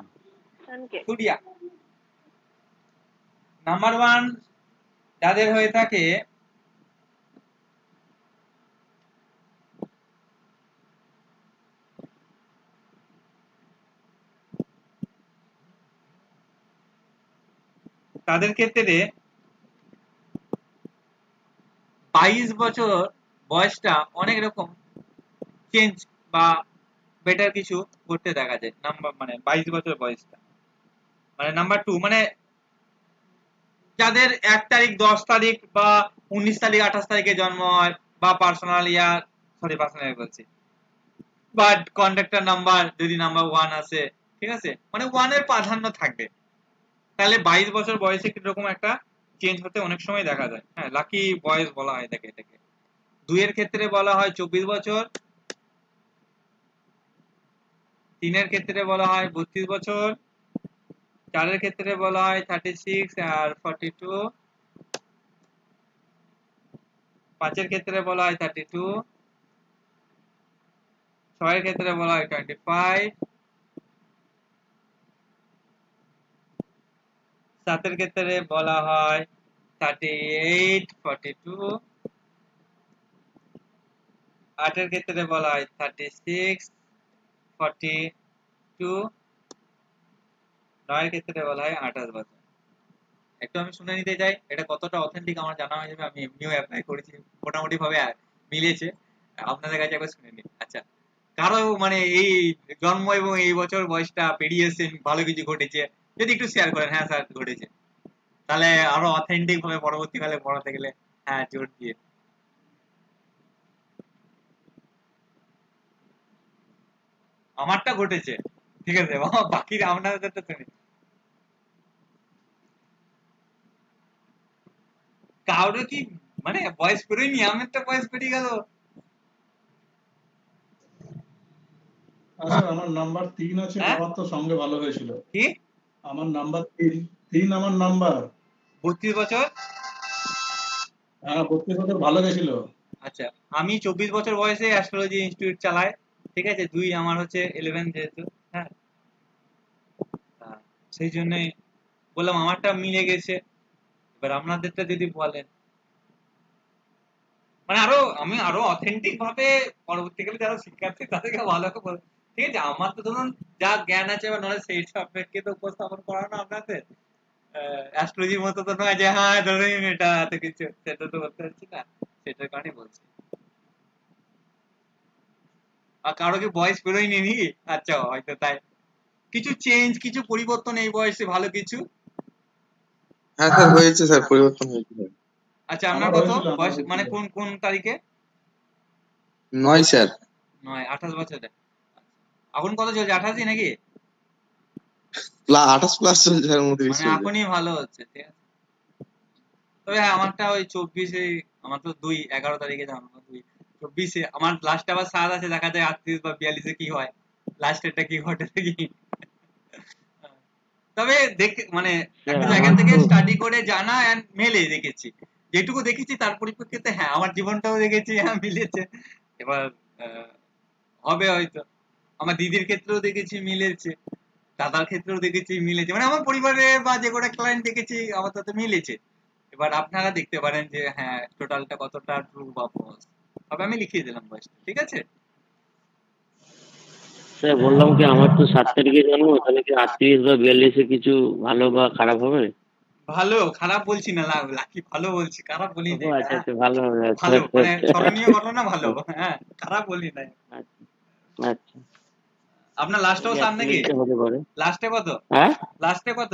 সূর্য। নাম্বার 1 যাদের হয়ে থাকে, তাদের ক্ষেত্রে 22 বছর বয়সটা অনেক রকম চেঞ্জ বা বেটার কিছু করতে দেখা যায়। নাম্বার মানে 22 বছর বয়সটা, মানে নাম্বার 2 মানে যাদের 1 তারিখ 10 তারিখ বা 19 তারিখ 28 তারিখে জন্ম হয়, বা পার্সোনাল ইয়ার, সরি পার্সোনাল বলছি, বা কন্ট্রাক্টর নাম্বার যদি নাম্বার 1 আসে, ঠিক আছে, মানে 1 এর প্রাধান্য থাকবে, তাহলে 22 বছর বয়সে কিরকম একটা চেঞ্জ হতে অনেক সময় দেখা যায়। হ্যাঁ, লাকি বয়স বলা হয় এটাকে। 2 এর ক্ষেত্রে বলা হয় 24 বছর, 3 এর ক্ষেত্রে বলা হয় 32 বছর, 4 এর ক্ষেত্রে বলা হয় 36 আর 42, 5 এর ক্ষেত্রে বলা হয় 32, 6 এর ক্ষেত্রে বলা হয় 25, 7 এর ক্ষেত্রে বলা হয় 38, 42, 8 এর ক্ষেত্রে বলা হয় 36, 42, 9 এর ক্ষেত্রে বলা হয় 28 বছর। একটু আমি শুনে নিতে চাই, এটা কতটা অথেন্টিক আমার জানা হয়ে যাবে। আমি এমনিও অ্যাপ্লাই করেছি, মোটামুটি ভাবে মিলেছে, আপনাদের কাছে একবার শুনে নিন। আচ্ছা, কারো মানে এই জন্ম এবং এই বছর বয়সটা পেরিয়েছে ভালো কিছু ঘটেছে, যদি একটু শেয়ার করেন। হ্যাঁ স্যার ঘটেছে, তাহলে আরো অথেন্টিক ভাবে পরবর্তীকালে পড়াতে গেলে হ্যাঁ জোর দিয়ে। আমারটা ঘটেছে, ঠিক আছে, বাকি আপনাদেরটা শুনি। কারো কি মানে বয়স পেরোয়নি, আমার তো বয়স পেরিয়ে গেল। আচ্ছা আমার নাম্বার 3 আছে, হ্যাঁ? আমার তো সঙ্গে ভালো হয়েছিল। কি আমার নাম্বার 3 আমার নাম্বার। 32 বছর? হ্যাঁ 32 বছর ভালো গেছিল। আচ্ছা, আমি 24 বছর বয়সে অ্যাস্ট্রোলজি ইনস্টিটিউট চালাই, ঠিক আছে। 2 আমার হচ্ছে 11 যেহেতু, হ্যাঁ, সেই জন্যই বললাম আমারটা মিলে গেছে। এবার আপনাদেরটা যদি বলেন, মানে আমি আরো অথেন্টিক ভাবে পরবর্তীকালে যারা শিক্ষার্থী তাদেরকে ভালো করে বল, ঠিক আছে। আমার তো ধরুন যা জ্ঞান আছে বা নলেজ সেই সাপেক্ষে তো উপস্থাপন করানো আপনাদের। অ্যাস্ট্রোলজির মতো তো নয় যে হ্যাঁ ধরে নিন এটা এত কিছু, সেটা তো করতে পারছি না, সেটার কারণে বলছি। আর কারো কি বয়স বেরোয়নি নাকি? আচ্ছা হয়তো তাই, কিছু চেঞ্জ কিছু পরিবর্তন এই বয়সে ভালো কিছু। হ্যাঁ স্যার হয়েছে, স্যার পরিবর্তন হয়েছে। আচ্ছা আপনার কত বয়স, মানে কোন কোন তারিখে? 9 স্যার। 9 28 বছরে। এখন কত চলছে, 88 নাকি? 28 প্লাস চলছে স্যার, 29 মানে চলছে। এখনই ভালো হচ্ছে, ঠিক আছে। তবে হ্যাঁ আমারটা ওই 24-এ, আমার তো 11 তারিখে জানো, 24-এ আমার লাস্ট আবার 7 আছে, দেখা যায় 38 বা 42-এ কি হয়, লাস্টেরটা কি ঘটে দেখি। তবে মানে একটা জায়গা থেকে স্টাডি করে জানা এন্ড মেলে দেখেছি, যেটুকু দেখেছি তার পরিপ্রেক্ষিতে হ্যাঁ আমার জীবনটাও দেখেছি, হ্যাঁ মিলেছে। এবার হবে হয়তো, আমার দিদির ক্ষেত্রেও দেখেছি মিলেছে, দাদার ক্ষেত্রেও দেখেছি মিলেছে, মানে আমার পরিবারে বা যে কোনো ক্লায়েন্ট দেখেছি আমার তাতে মিলেছে। এবার আপনারা দেখতে পারেন যে হ্যাঁ টোটালটা কতটা ট্রু বা ফলস। তবে আমি লিখিয়ে দিলাম বয়সটা, ঠিক আছে। স্যার বললাম কি আমার তো 7 তারিখে জন্ম, তাহলে কি 38 বা 42-এ কিছু ভালো বা খারাপ হবে? ভালো খারাপ বলছি না, লাকি ভালো বলছি, খারাপ বলি না। আচ্ছা আচ্ছা ভালো হবে, ভালো মানে স্মরণীয় ঘটনা ভালো, হ্যাঁ খারাপ বলি নাই। আচ্ছা আপনার লাস্টেও সার নাকি? লাস্টে কত? হ্যাঁ লাস্টে কত?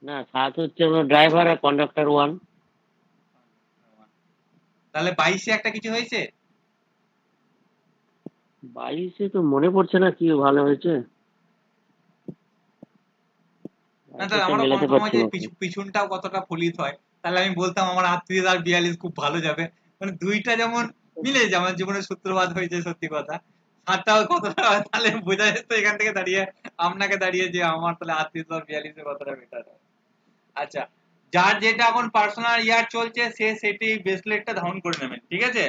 না 7 হচ্ছে আমার ড্রাইভার আর কন্ডাক্টর 1। তাহলে 22-এ একটা কিছু হয়েছে? 22-এ তো মনে পড়ছে না কি ভালো হয়েছে। না তাহলে আমার কনফার্ম হয় যে পিছনটাও কতটা ফলিত হয়, তাহলে আমি বলতাম আমার 38 আর 42 খুব ভালো যাবে। মানে দুইটা যেমন মিলে যায়, আমার জীবনের সূত্রপাত হয়েছে সত্যি কথা। হাতটাও কতটা, তাহলে বোঝা যেত এখান থেকে দাঁড়িয়ে আপনাকে দাঁড়িয়ে যে আমার তাহলে 38 আর 42-এ কতটা বেটার হয়। আচ্ছা, যার যেটা এখন পার্সোনাল ইয়ার চলছে সে সেটি ব্রেসলেটটা ধারণ করে নেবেন, ঠিক আছে,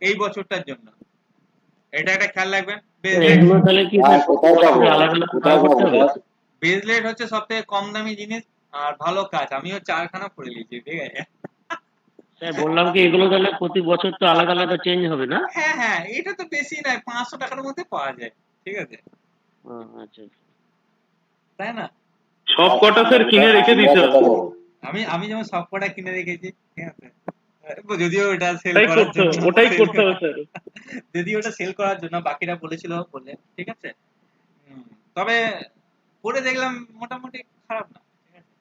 এই বছরটার জন্য। এটা একটা খেয়াল রাখবেন। ব্রেসলেট হচ্ছে সবথেকে কম দামি জিনিস আর ভালো কাজ, আমিও 4খানা পরে নিয়েছি, ঠিক আছে। স্যার বললাম কি এগুলো তাহলে প্রতি বছর তো আলাদা আলাদা চেঞ্জ হবে না? হ্যাঁ হ্যাঁ এটা তো বেশি নয়, 500 টাকার মধ্যে পাওয়া যায়, ঠিক আছে। আচ্ছা তাই না? সব কটা স্যার কিনে রেখে দিতে হবে। আমি যেমন সব কটা কিনে রেখেছি, ঠিক আছে, যদিও ওটা সেল করার জন্য, ওটাই করতে হবে স্যার, যদিও ওটা সেল করার জন্য বাকিরা বলেছিল বলে, ঠিক আছে। তবে পরে দেখলাম মোটামুটি খারাপ না, ঠিক আছে।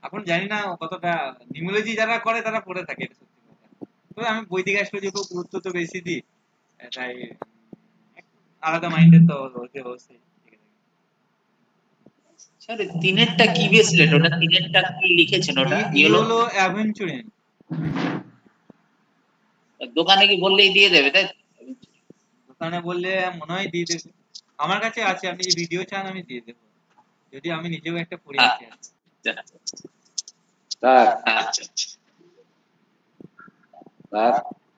এখন জানি না কতটা নিউমোলজি যারা করে তারা পড়ে থাকে, এটা সত্যি কথা। তবে আমি বৈদিক অ্যাস্ট্রোলজি খুব গুরুত্ব তো বেশি দিই, তাই আলাদা মাইন্ডে তো অবশ্যই। স্যার 3-এরটা কি ব্রেসলেট, ওটা 3-এরটা কি লিখেছেন? ওটা ইয়েলো অ্যাভেঞ্চুরিন। দোকানে কি বললেই দিয়ে দেবে? তাই দোকানে বললে মনে হয় দিয়ে দেবে, আমার কাছে আছে, আপনি যদি ভিডিও চান আমি দিয়ে দেবো, যদি আমি নিজেও একটা পড়ে আছি।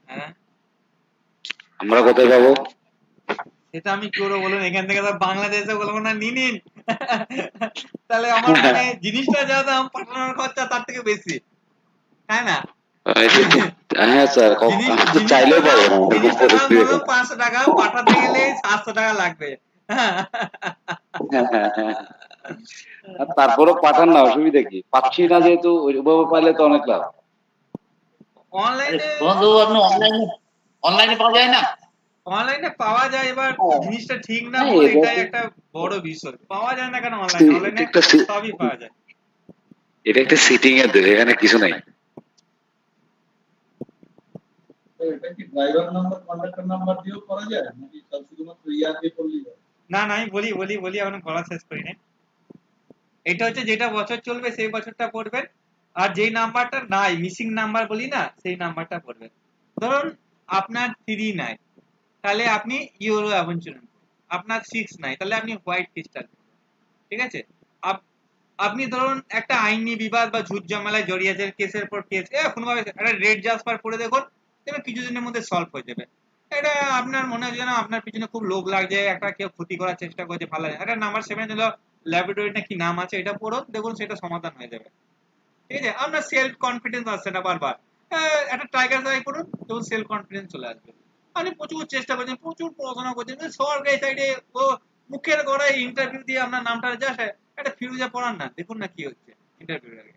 হ্যাঁ আমরা কোথায় যাবো সেটা আমি কি করে বলুন, এখান থেকে তো বাংলাদেশে বলবো না নিন তাহলে আমার মানে জিনিসটা যা দাম পাঠানোর খরচা তার থেকে বেশি, তাই না? হ্যাঁ স্যার চাইলেও পাবো না, 500 টাকা পাঠাতে গেলে 700 টাকা লাগবে। তারপরও পাঠান না, অসুবিধা কি? পাচ্ছি না যেহেতু, ওইভাবে পাইলে তো অনেক লাভ। অনলাইনে বন্ধু আপনি অনলাইনে অনলাইনে পাওয়া যায় না? অনলাইনে পাওয়া যায়, এবার জিনিসটা ঠিক না হ্যাঁ, বলে এটা এটাই একটা বড় বিষয়। পাওয়া যায় না কেন অনলাইনে? অনলাইনে একটা সবই পাওয়া যায়। এটা একটা সিটিং এর দেশ, এখানে কিছু নাই। তো এটা কি ড্রাইভার নাম্বার কন্ডাক্টর নাম্বার দিয়েও করা যায় নাকি সব শুধুমাত্র ইয়ার দিয়ে করলেই হয়? না না, আমি বলি এখন বলা শেষ করি না। এটা হচ্ছে যেটা বছর চলবে সেই বছরটা পড়বেন, আর যেই নাম্বারটা নাই, মিসিং নাম্বার বলি না, সেই নাম্বারটা পড়বেন। ধরুন আপনার 3 নাই, তাহলে আপনি ইয়েলো অ্যাভেঞ্চুরিন। আপনার 6 নাই, তাহলে আপনি হোয়াইট ক্রিস্টাল। ঠিক আছে? আপনি ধরুন একটা আইনি বিবাদ বা ঝুট ঝামেলায় জড়িয়েছেন, কেসের পর কেস, কোনোভাবে একটা রেড জাসপার পড়ে দেখুন, দেখবেন কিছুদিনের মধ্যে সলভ হয়ে যাবে। এটা আপনার মনে হয় যেন আপনার পিছনে খুব লোভ লাগছে, একটা কেউ ক্ষতি করার চেষ্টা করছে, ভালো লাগে। একটা নাম্বার 7 হলো ল্যাবরেটরি না কি নাম আছে, এটা পড়ুন, দেখুন সেটা সমাধান হয়ে যাবে। ঠিক আছে? আপনার সেলফ কনফিডেন্স আসছে না বারবার, একটা টাইগার আই করুন, দেখুন সেলফ কনফিডেন্স চলে আসবে। আপনি প্রচুর চেষ্টা করছেন, প্রচুর পড়াশোনা করছেন, সরকারি সাইডে ও মুখের গড়ায় ইন্টারভিউ দিয়ে আপনার নামটা জাস্ট একটা ফিরোজা পড়ান না, দেখুন না কি হচ্ছে ইন্টারভিউর আগে।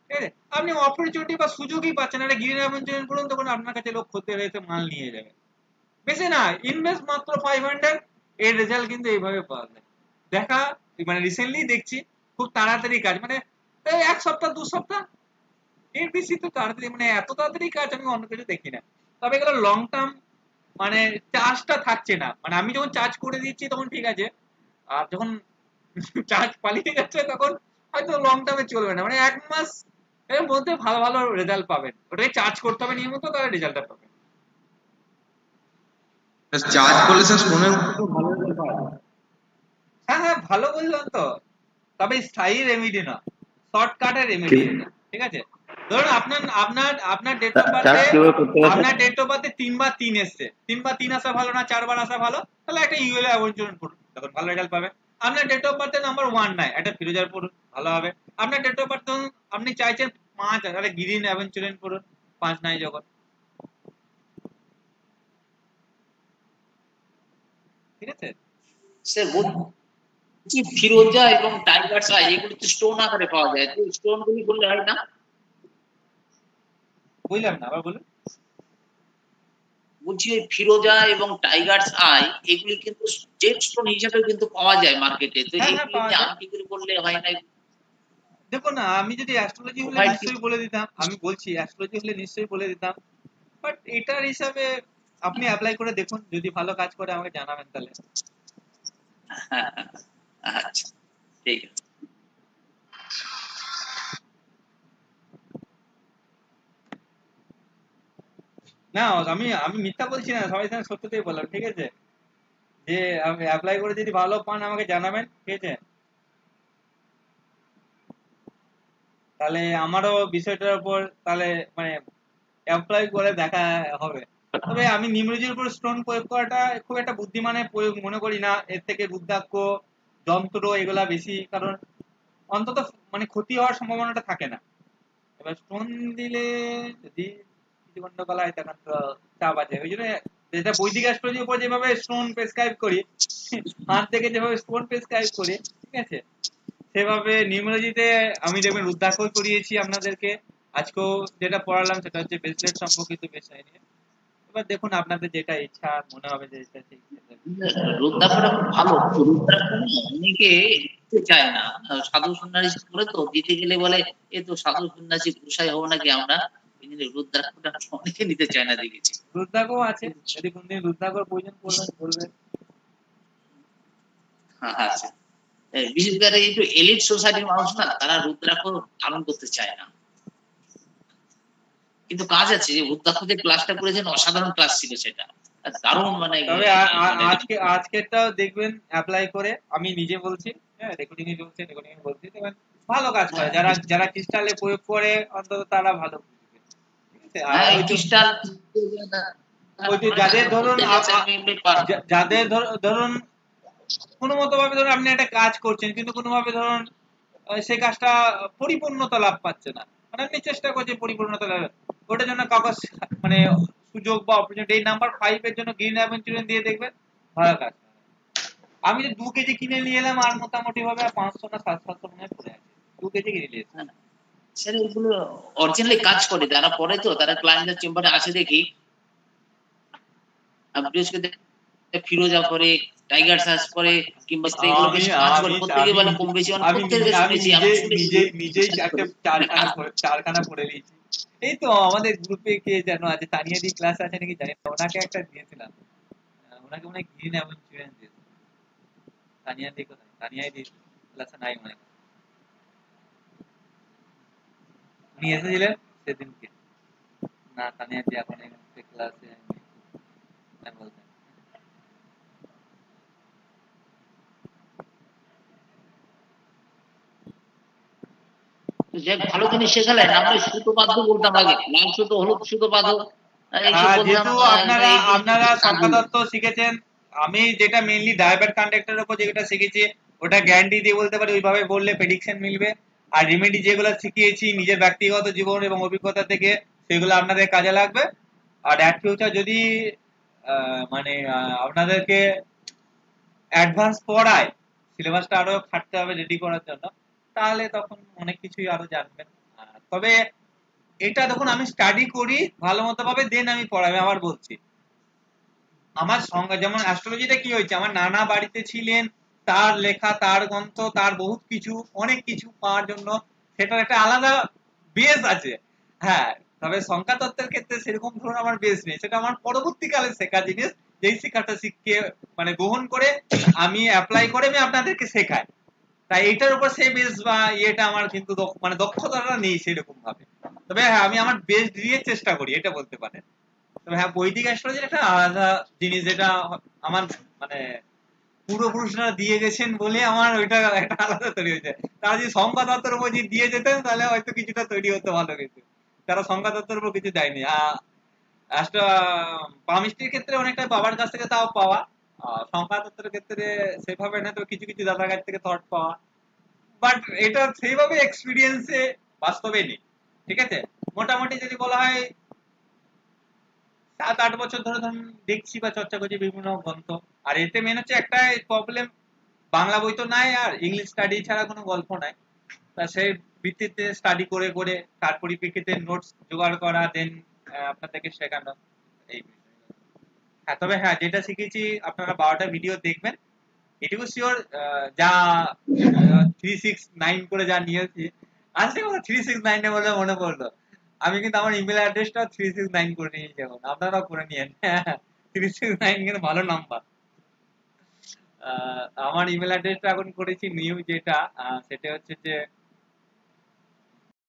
ঠিক আছে? আপনি অপরচুনিটি বা সুযোগই পাচ্ছেন, একটা গ্রিন অ্যাভেঞ্চুরিন করুন, তখন আপনার কাছে লোক খদ্দের এসে মাল নিয়ে যাবে। বেশি না, ইনভেস্ট মাত্র 500, এর রেজাল্ট কিন্তু এইভাবে পাওয়া যায়। দেখা মানে রিসেন্টলি দেখছি খুব তাড়াতাড়ি কাজ, মানে 1 সপ্তাহ 2 সপ্তাহ, এর বেশি তো তাড়াতাড়ি, মানে এত তাড়াতাড়ি কাজ আমি অন্য কিছু দেখি না। তবে এগুলো লং টার্ম, মানে চার্জটা থাকছে না। মানে আমি যখন চার্জ করে দিচ্ছি তখন ঠিক আছে, আর যখন চার্জ পালিয়ে যাচ্ছে তখন হয়তো লং টার্মে চলবে না। মানে 1 মাস এর মধ্যে ভালো ভালো রেজাল্ট পাবেন। ওটাকে চার্জ করতে হবে নিয়মিত, তাহলে রেজাল্টটা পাবেন। চার্জ করলে স্যার ফোনের মতো ভালো রেজাল্ট পাওয়া যায়। হ্যাঁ ভালো বললাম তো, তবে স্থায়ী রেমেডি না, শর্টকাটের রেমেডি এটা। ঠিক আছে? ধরুন আপনার ডেট অফ বার্থে, আপনার ডেট অফ বার্থে 3 বা 3 এসছে, 3 বা 3 আসা ভালো না 4 বার আসা ভালো, তাহলে একটা ইউএল অ্যাভেঞ্চুরিন পড়ুন, তখন ভালো রেজাল্ট পাবেন। আপনার ডেট অফ বার্থে নাম্বার 1 নাই, একটা ফিরোজার পড়ুন, ভালো হবে। আপনার ডেট অফ বার্থ আপনি চাইছেন 5, তাহলে গ্রিন অ্যাভেঞ্চুরিন পড়ুন, 5 নাই যখন। ঠিক আছে? স্যার বলছি ফিরোজা এবং টাইগার্স আই এগুলো তো স্টোন আকারে পাওয়া যায়, তো স্টোন গুলি বললে হয় না? বুঝলাম না, আবার বলুন। বলছি ওই ফিরোজা এবং টাইগার্স আই এগুলি কিন্তু জেড স্টোন হিসেবে কিন্তু পাওয়া যায় মার্কেটে, তো এগুলি আমি কি করে বললে হয় না? দেখুন না, আমি যদি অ্যাস্ট্রোলজি হলে নিশ্চয়ই বলে দিতাম, আমি বলছি অ্যাস্ট্রোলজি হলে নিশ্চয়ই বলে দিতাম, বাট এটার হিসাবে আপনি অ্যাপ্লাই করে দেখুন, যদি ভালো কাজ করে আমাকে জানাবেন তাহলে। আচ্ছা ঠিক আছে। না আমি মিথ্যা বলছি না, সবাই সঙ্গে সত্যতাই বললাম। ঠিক আছে? যে আমি অ্যাপ্লাই করে যদি ভালো পান আমাকে জানাবেন। ঠিক আছে? তাহলে আমারও বিষয়টার উপর তাহলে মানে অ্যাপ্লাই করে দেখা হবে। তবে আমি নিউমেরোলজির উপর স্টোন প্রয়োগ করাটা খুব একটা বুদ্ধিমানের প্রয়োগ মনে করি না, এর থেকে রুদ্রাক্ষ যন্ত্র এগুলা বেশি, কারণ অন্তত মানে ক্ষতি হওয়ার সম্ভাবনাটা থাকে না। এবার স্টোন দিলে যদি কিছু গন্ডগোল হয় তখন তো চাপ আছে। ওই জন্য যেটা বৈদিক অ্যাস্ট্রোলজির উপর যেভাবে স্টোন প্রেসক্রাইব করি, হাত থেকে যেভাবে স্টোন প্রেসক্রাইব করি, ঠিক আছে, সেভাবে নিউমেরোলজিতে আমি দেখবেন রুদ্রাক্ষ করিয়েছি আপনাদেরকে। আজকেও যেটা পড়ালাম সেটা হচ্ছে ব্রেসলেট সম্পর্কিত বিষয় নিয়ে। এবার দেখুন আপনাদের যেটা ইচ্ছা মনে হবে যে এটা ঠিক। রুদ্রাক্ষটা খুব ভালো, রুদ্রাক্ষ অনেকে দিতে চায় না, সাধু সন্ন্যাসী করে তো দিতে গেলে বলে এ তো সাধু সন্ন্যাসী গোসাই হবো নাকি আমরা, রুদ্রাক্ষটা অনেকে নিতে চায় না, দেখেছি। রুদ্রাক্ষ আছে, যদি কোনদিন রুদ্রাক্ষর প্রয়োজন পড়বেন বলবেন। আচ্ছা, বিশেষ করে একটু এলিট সোসাইটির মানুষ না, তারা রুদ্রাক্ষ ধারণ করতে চায় না, কিন্তু কাজ আছে। যে রুদ্রাক্ষ যে ক্লাসটা করেছেন অসাধারণ ক্লাস ছিল, সেটা দারুণ। মানে তবে আজকেরটাও দেখবেন অ্যাপ্লাই করে, আমি নিজে বলছি, হ্যাঁ রেকর্ডিং এ চলছে, রেকর্ডিং এ বলছি, দেখবেন ভালো কাজ করে। যারা ক্রিস্টালে প্রয়োগ করে অন্তত তারা ভালো। ঠিক আছে? আর ওই ক্রিস্টাল ওই যে যাদের ধরুন কোনো মতো ভাবে ধরুন আপনি একটা কাজ করছেন, কিন্তু কোনোভাবে ধরুন সেই কাজটা পরিপূর্ণতা লাভ পাচ্ছে না, মানে আপনি চেষ্টা করছেন পরিপূর্ণতা লাভ, ওটার জন্য কাগজ মানে সুযোগ বা অপরচুনিটি, এই নাম্বার 5 এর জন্য গ্রিন অ্যাভেঞ্চুরিন দিয়ে দেখবেন ভালো কাজ। আমি যে 2 কেজি কিনে নিয়ে এলাম, আর মোটামুটি ভাবে 500 না 700 মনে পড়ে আছে, 2 কেজি কিনে নিয়ে এসেছি। স্যার এগুলো অরিজিনালি কাজ করে, যারা পড়ে তো তারা ক্লায়েন্টের চেম্বারে আসে দেখি, বৃহস্পতি ফিরোজা পরে, টাইগার সার্চ পরে, কিংবা এগুলো বেশ কাজ করে, প্রত্যেকে বলে কম বেশি, মানে প্রত্যেকে শুনেছি, আমি শুনেছি নিজেই চারখানা পড়ে নিয়েছি। এই তো আমাদের গ্রুপে কে যেন আছে, তানিয়া দি ক্লাস আছে নাকি জানি না, ওনাকে একটা দিয়েছিলাম, ওনাকে মনে হয় গ্রিন এবং চিকেন দিয়েছে। তানিয়া দি কোথায়? তানিয়াই দি ক্লাসে নাই মনে হয়, উনি এসেছিলেন সেদিনকে না? তানিয়া দি এখন এই ক্লাসে বলতেন যে ভালো জিনিস শেখালেন। আমরা সুতো বাঁধো বলতাম আগে, লাল সুতো, হলুদ সুতো বাঁধো, এইসব বলতাম। যেহেতু আপনারা সংখ্যা তত্ত্ব শিখেছেন, আমি যেটা মেইনলি ডায়াবেট কন্ডাক্টরের উপর যেটা শিখেছি ওটা গ্যারান্টি দিয়ে বলতে পারি, ওইভাবে বললে প্রেডিকশন মিলবে। আর রেমেডি যেগুলো শিখিয়েছি নিজের ব্যক্তিগত জীবন এবং অভিজ্ঞতা থেকে, সেগুলো আপনাদের কাজে লাগবে। আর অ্যাট ফিউচার যদি মানে আপনাদেরকে অ্যাডভান্স পড়ায়, সিলেবাসটা আরো খাটতে হবে রেডি করার জন্য, তাহলে তখন অনেক কিছুই আরো জানবেন। তবে এটা যখন আমি স্টাডি করি ভালো মতো ভাবে, দেন আমি পড়াবে। আবার বলছি, আমার সঙ্গে যেমন অ্যাস্ট্রোলজিটা কি হয়েছে, আমার নানা বাড়িতে ছিলেন, তার লেখা, তার গ্রন্থ, তার বহুত কিছু, অনেক কিছু পাওয়ার জন্য সেটার একটা আলাদা বেস আছে। হ্যাঁ, তবে সংখ্যা তত্ত্বের ক্ষেত্রে সেরকম ধরুন আমার বেস নেই, সেটা আমার পরবর্তীকালে শেখা জিনিস, যেই শিক্ষাটা শিখে মানে গ্রহণ করে আমি অ্যাপ্লাই করে আমি আপনাদেরকে শেখাই। তাই এইটার উপর সেই বেস বা ইয়েটা আমার কিন্তু মানে দক্ষতাটা নেই সেরকম ভাবে। তবে হ্যাঁ, আমি আমার বেস দিয়ে চেষ্টা করি, এটা বলতে পারেন। তবে হ্যাঁ, বৈদিক অ্যাস্ট্রোলজির একটা আলাদা জিনিস, যেটা আমার মানে পূর্বপুরুষরা দিয়ে গেছেন বলে আমার ওইটা একটা আলাদা তৈরি হয়েছে। তারা যদি সংখ্যা তত্ত্বের উপর যদি দিয়ে যেতেন তাহলে হয়তো কিছুটা তৈরি হতে ভালো কিছু, তারা সংখ্যা তত্ত্বের উপর কিছু দেয়নি। পামিস্ট্রির ক্ষেত্রে অনেকটা বাবার কাছ থেকে তাও পাওয়া, সংখ্যা তত্ত্বের ক্ষেত্রে সেভাবে না, তো কিছু কিছু দাদার কাছ থেকে থট পাওয়া, বাট এটা সেইভাবে এক্সপিরিয়েন্সে বাস্তবে নেই। ঠিক আছে, মোটামুটি যদি বলা হয় 7-8 বছর ধরে ধরুন দেখছি বা চর্চা করছি বিভিন্ন গ্রন্থ। আর এতে মেন হচ্ছে একটা প্রবলেম, বাংলা বই তো নাই, আর ইংলিশ স্টাডি ছাড়া কোনো গল্প নাই। তা সেই ভিত্তিতে স্টাডি করে করে তার পরিপ্রেক্ষিতে নোটস জোগাড় করা, দেন আপনাদেরকে শেখানো এই বিষয়। হ্যাঁ, তবে হ্যাঁ, যেটা শিখেছি আপনারা 12টা ভিডিও দেখবেন, এটুকু শিওর। যা 369 করে যা নিয়েছি, আজকে 369 বলে মনে পড়লো, আমি কিন্তু আমার ইমেল অ্যাড্রেসটা 369 করে নিয়েছি, এখন আপনারাও করে নিয়েন। 369 কিন্তু ভালো নাম্বার। আমার ইমেল অ্যাড্রেসটা এখন করেছি নিউ, যেটা সেটা হচ্ছে যে